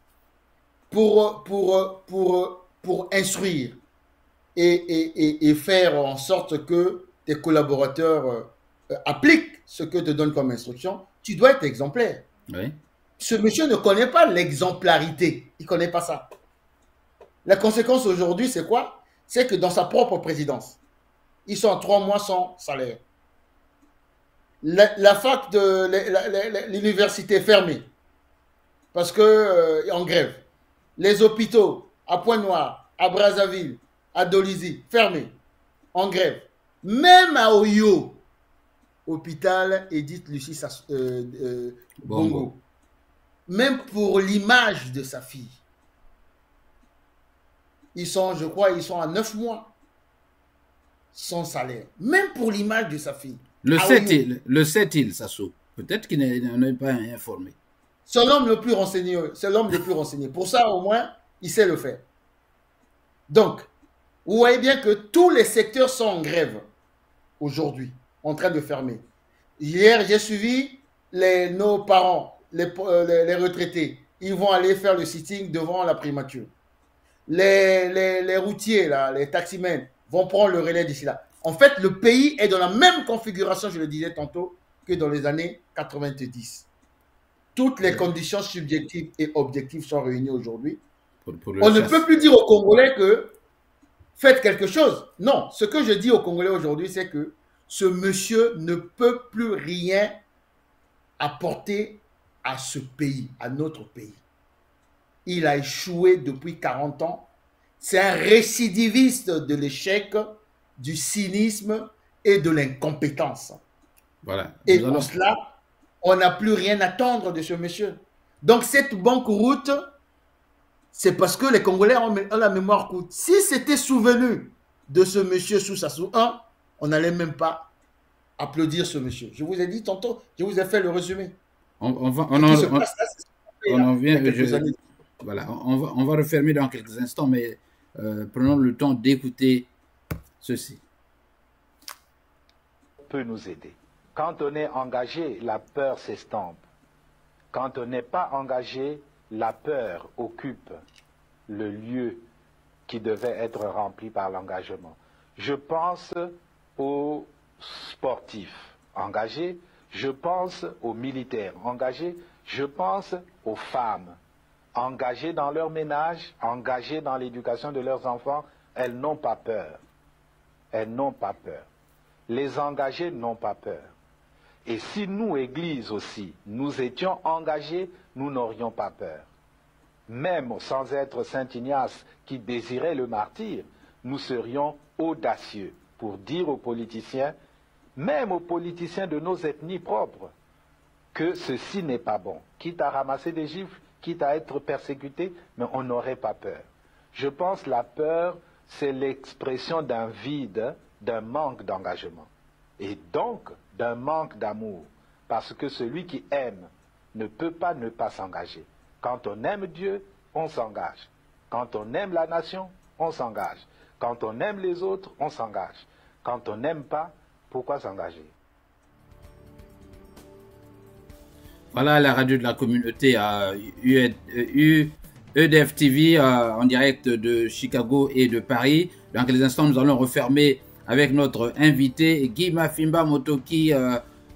Pour instruire et faire en sorte que tes collaborateurs appliquent ce que te donne comme instruction, tu dois être exemplaire. Oui. Ce monsieur ne connaît pas l'exemplarité. Il ne connaît pas ça. La conséquence aujourd'hui, c'est quoi? C'est que dans sa propre présidence, ils sont en 3 mois sans salaire. La fac de l'université fermée parce que en grève. Les hôpitaux à Pointe-Noire, à Brazzaville, à Dolisie, fermés, en grève. Même à Oyo, hôpital Edith Lucie Bongo. Même pour l'image de sa fille. Ils sont, je crois, ils sont à 9 mois sans salaire. Même pour l'image de sa fille. Le sait-il, Sassou? Peut-être qu'il n'est pas informé. C'est l'homme le plus renseigné. C'est l'homme le plus renseigné. Pour ça, au moins, il sait le faire. Donc, vous voyez bien que tous les secteurs sont en grève aujourd'hui, en train de fermer. Hier, j'ai suivi nos parents, les retraités. Ils vont aller faire le sitting devant la primature. Les routiers, là, les taximens, vont prendre le relais d'ici là. En fait, le pays est dans la même configuration, je le disais tantôt, que dans les années 90. Toutes les conditions subjectives et objectives sont réunies aujourd'hui. On ne peut plus dire aux Congolais que faites quelque chose. Non, ce que je dis aux Congolais aujourd'hui, c'est que ce monsieur ne peut plus rien apporter à ce pays, à notre pays. Il a échoué depuis 40 ans. C'est un récidiviste de l'échec, du cynisme et de l'incompétence. Voilà. Et pour cela, on n'a plus rien à attendre de ce monsieur. Donc cette banqueroute, c'est parce que les Congolais ont la mémoire courte. Si c'était souvenu de ce monsieur sous Sassou 1, on n'allait même pas applaudir ce monsieur. Je vous ai dit tantôt, je vous ai fait le résumé. On va refermer dans quelques instants, mais prenons le temps d'écouter ceci. Peut nous aider. Quand on est engagé, la peur s'estompe. Quand on n'est pas engagé, la peur occupe le lieu qui devait être rempli par l'engagement. Je pense aux sportifs engagés, je pense aux militaires engagés, je pense aux femmes engagées dans leur ménage, engagées dans l'éducation de leurs enfants. Elles n'ont pas peur. Elles n'ont pas peur. Les engagés n'ont pas peur. Et si nous, Église aussi, nous étions engagés, nous n'aurions pas peur. Même sans être Saint Ignace qui désirait le martyre, nous serions audacieux pour dire aux politiciens, même aux politiciens de nos ethnies propres, que ceci n'est pas bon. Quitte à ramasser des gifles, quitte à être persécuté, mais on n'aurait pas peur. Je pense que la peur, c'est l'expression d'un vide, d'un manque d'engagement. Et donc, d'un manque d'amour. Parce que celui qui aime ne peut pas ne pas s'engager. Quand on aime Dieu, on s'engage. Quand on aime la nation, on s'engage. Quand on aime les autres, on s'engage. Quand on n'aime pas, pourquoi s'engager? Voilà la radio de la communauté à EDF TV en direct de Chicago et de Paris. Dans quelques instants, nous allons refermer avec notre invité Guy Mafimba Motoki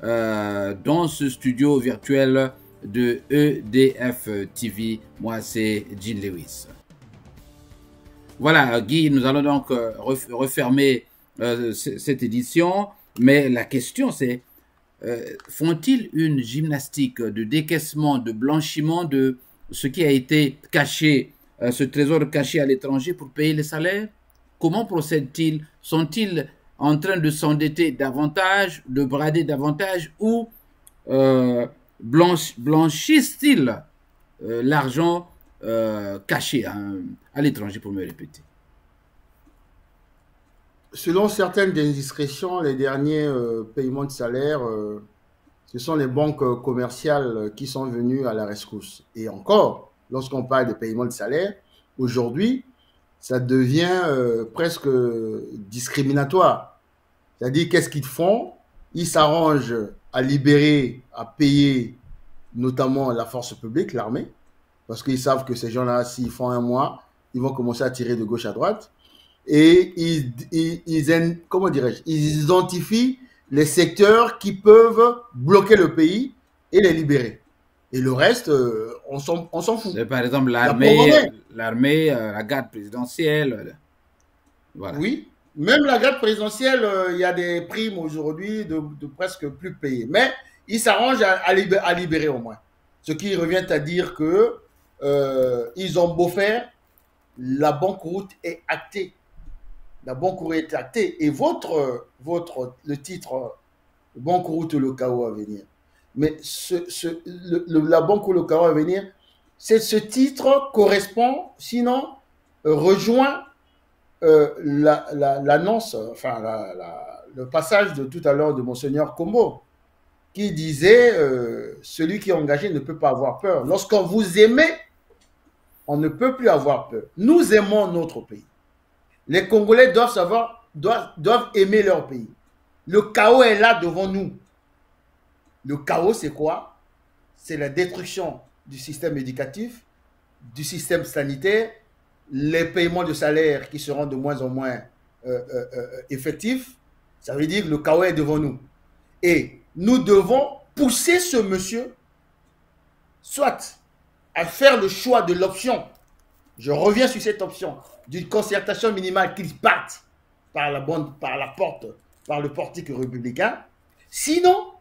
dans ce studio virtuel de EDF TV. Moi, c'est Jean Lewis. Voilà, Guy, nous allons donc refermer cette édition. Mais la question, c'est font-ils une gymnastique de décaissement, de blanchiment de ce qui a été caché, ce trésor caché à l'étranger pour payer les salaires? Comment procèdent-ils? Sont-ils en train de s'endetter davantage, de brader davantage, ou blanchissent-ils l'argent caché à l'étranger, pour me répéter? Selon certaines indiscrétions, les derniers paiements de salaire, ce sont les banques commerciales qui sont venues à la rescousse. Et encore, lorsqu'on parle de paiements de salaire, aujourd'hui, ça devient presque discriminatoire. C'est-à-dire, qu'est-ce qu'ils font? Ils s'arrangent à libérer, à payer notamment la force publique, l'armée, parce qu'ils savent que ces gens-là, s'ils font un mois, ils vont commencer à tirer de gauche à droite. et comment dirais-je, ils identifient les secteurs qui peuvent bloquer le pays et les libérer. Et le reste, on s'en fout. Par exemple, l'armée, la garde présidentielle. Voilà. Oui, même la garde présidentielle, il y a des primes aujourd'hui de presque plus payées. Mais ils s'arrangent à libérer au moins. Ce qui revient à dire que ils ont beau faire, la banqueroute est actée. La banqueroute est actée. Et le titre banqueroute, le chaos à venir. Mais la banqueroute, le chaos à venir, ce titre correspond, sinon rejoint l'annonce, enfin le passage de tout à l'heure de Monseigneur Kombo, qui disait celui qui est engagé ne peut pas avoir peur. Lorsqu'on vous aimez, on ne peut plus avoir peur. Nous aimons notre pays. Les Congolais doivent aimer leur pays. Le chaos est là devant nous. Le chaos, c'est quoi? C'est la destruction du système éducatif, du système sanitaire, les paiements de salaire qui seront de moins en moins effectifs. Ça veut dire que le chaos est devant nous. Et nous devons pousser ce monsieur, soit à faire le choix de l'option, je reviens sur cette option, d'une concertation minimale qu'ils partent par la porte, par le portique républicain. Sinon,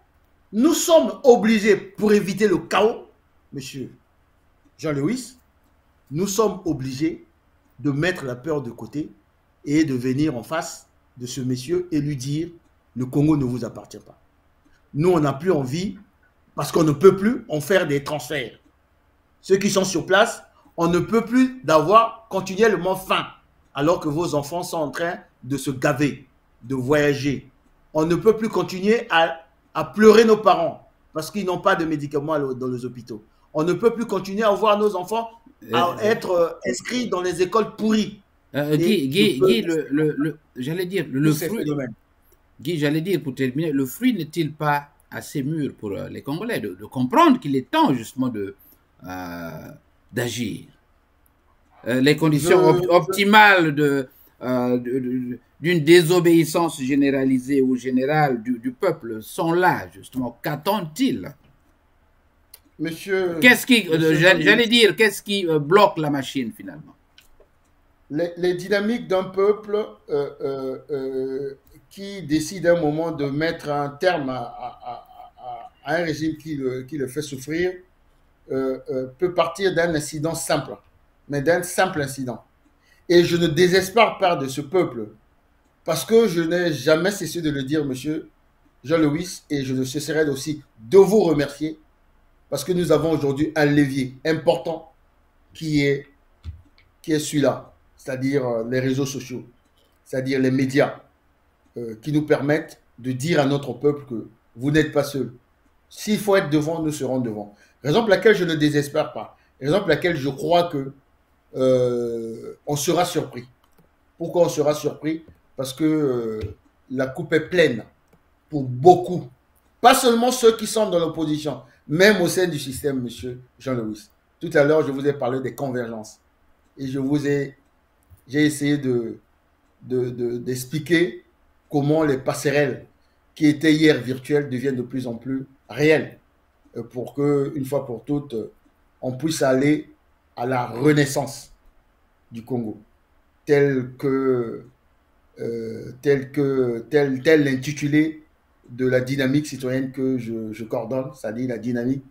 nous sommes obligés, pour éviter le chaos, monsieur Jean-Louis, nous sommes obligés de mettre la peur de côté et de venir en face de ce monsieur et lui dire le Congo ne vous appartient pas. Nous, on n'a plus envie, parce qu'on ne peut plus en faire des transferts. Ceux qui sont sur place, on ne peut plus d'avoir continuellement faim, alors que vos enfants sont en train de se gaver, de voyager. On ne peut plus continuer à pleurer nos parents, parce qu'ils n'ont pas de médicaments dans les hôpitaux. On ne peut plus continuer à voir nos enfants à être inscrits dans les écoles pourries. Guy, j'allais dire, le fruit, Guy, j'allais dire pour terminer, le fruit n'est-il pas assez mûr pour les Congolais de comprendre qu'il est temps justement d'agir? Les conditions optimales d'une désobéissance généralisée ou générale du peuple sont là, justement. Qu'attend-il? Monsieur, j'allais dire, qu'est-ce qui bloque la machine finalement? Les dynamiques d'un peuple qui décide à un moment de mettre un terme à un régime qui le fait souffrir peut partir d'un incident simple, mais d'un simple incident. Et je ne désespère pas de ce peuple, parce que je n'ai jamais cessé de le dire, monsieur Jean-Louis, et je ne cesserai aussi de vous remercier, parce que nous avons aujourd'hui un levier important qui est celui-là, c'est-à-dire les réseaux sociaux, c'est-à-dire les médias, qui nous permettent de dire à notre peuple que vous n'êtes pas seul. S'il faut être devant, nous serons devant. Raison pour laquelle je ne désespère pas. Raison pour laquelle je crois que on sera surpris. Pourquoi on sera surpris? Parce que la coupe est pleine pour beaucoup. Pas seulement ceux qui sont dans l'opposition, même au sein du système, monsieur Jean-Louis. Tout à l'heure, je vous ai parlé des convergences. Et j'ai essayé d'expliquer comment les passerelles qui étaient hier virtuelles deviennent de plus en plus réelles, pour que, une fois pour toutes, on puisse aller à la renaissance du Congo, tel l'intitulé de la dynamique citoyenne que je coordonne, c'est-à-dire la dynamique,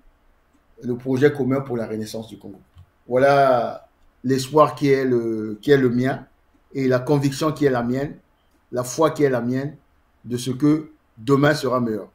le projet commun pour la renaissance du Congo. Voilà l'espoir qui est le mien, et la conviction qui est la mienne, la foi qui est la mienne, de ce que demain sera meilleur.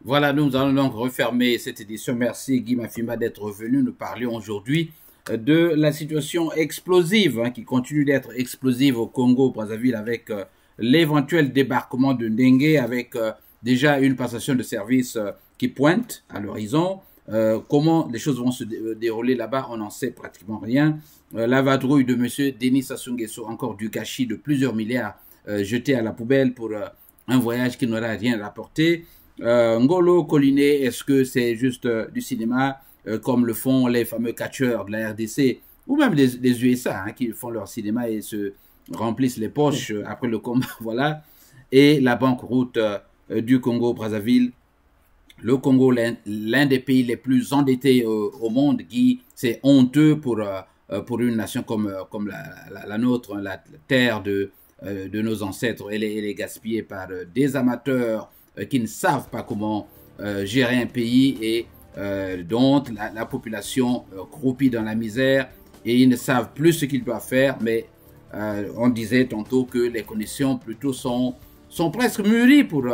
Voilà, nous allons donc refermer cette édition. Merci Guy Mafimba d'être venu. Nous parlions aujourd'hui de la situation explosive, qui continue d'être explosive au Congo-Brazzaville, avec l'éventuel débarquement de Ndenge, avec déjà une passation de service qui pointe à l'horizon. Comment les choses vont se dérouler là-bas, on n'en sait pratiquement rien. La vadrouille de M. Denis Sassou Nguesso, encore du gâchis de plusieurs milliards jetés à la poubelle pour un voyage qui n'aura rien rapporté. Ngolo Collinet, est-ce que c'est juste du cinéma? comme le font les fameux catcheurs de la RDC, ou même les USA, hein, qui font leur cinéma et se remplissent les poches après le combat, voilà. Et la banqueroute du Congo-Brazzaville. Le Congo, l'un des pays les plus endettés au monde, Guy, c'est honteux pour une nation comme la nôtre, la terre de nos ancêtres. Elle est gaspillée par des amateurs qui ne savent pas comment gérer un pays et dont la population croupit dans la misère et ils ne savent plus ce qu'ils doivent faire, mais on disait tantôt que les conditions plutôt sont presque mûries pour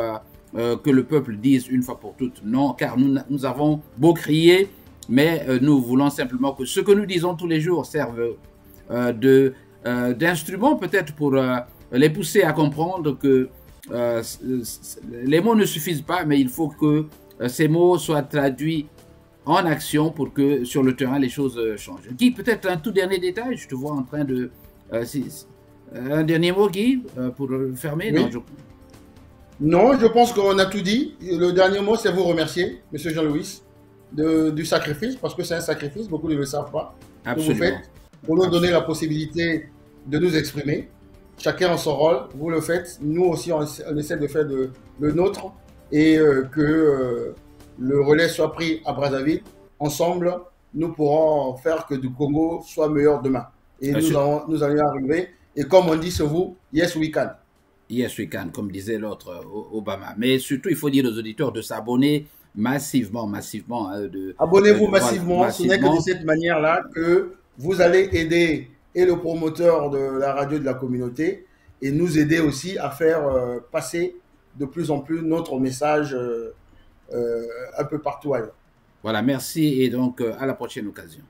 que le peuple dise une fois pour toutes non, car nous avons beau crier, mais nous voulons simplement que ce que nous disons tous les jours serve d'instrument peut-être pour les pousser à comprendre que les mots ne suffisent pas, mais il faut que ces mots soient traduits en action pour que sur le terrain les choses changent. Guy, peut-être un tout dernier détail, je te vois en train de... un dernier mot, Guy, pour fermer. Oui. Non, je pense qu'on a tout dit. Le dernier mot, c'est vous remercier, M. Jean-Louis, du sacrifice, parce que c'est un sacrifice, beaucoup ne le savent pas. Absolument. Que vous faites pour nous donner la possibilité de nous exprimer. Chacun en son rôle, vous le faites. Nous aussi, on essaie de faire le nôtre et que le relais soit pris à Brazzaville. Ensemble, nous pourrons faire que du Congo soit meilleur demain. Et nous allons arriver. Et comme on dit sur vous, yes we can. Yes we can, comme disait l'autre Obama. Mais surtout, il faut dire aux auditeurs de s'abonner massivement. Abonnez-vous massivement. Ce n'est que de cette manière-là que vous allez aider et le promoteur de la radio de la communauté et nous aider aussi à faire passer de plus en plus notre message un peu partout ailleurs. Voilà, merci et donc à la prochaine occasion.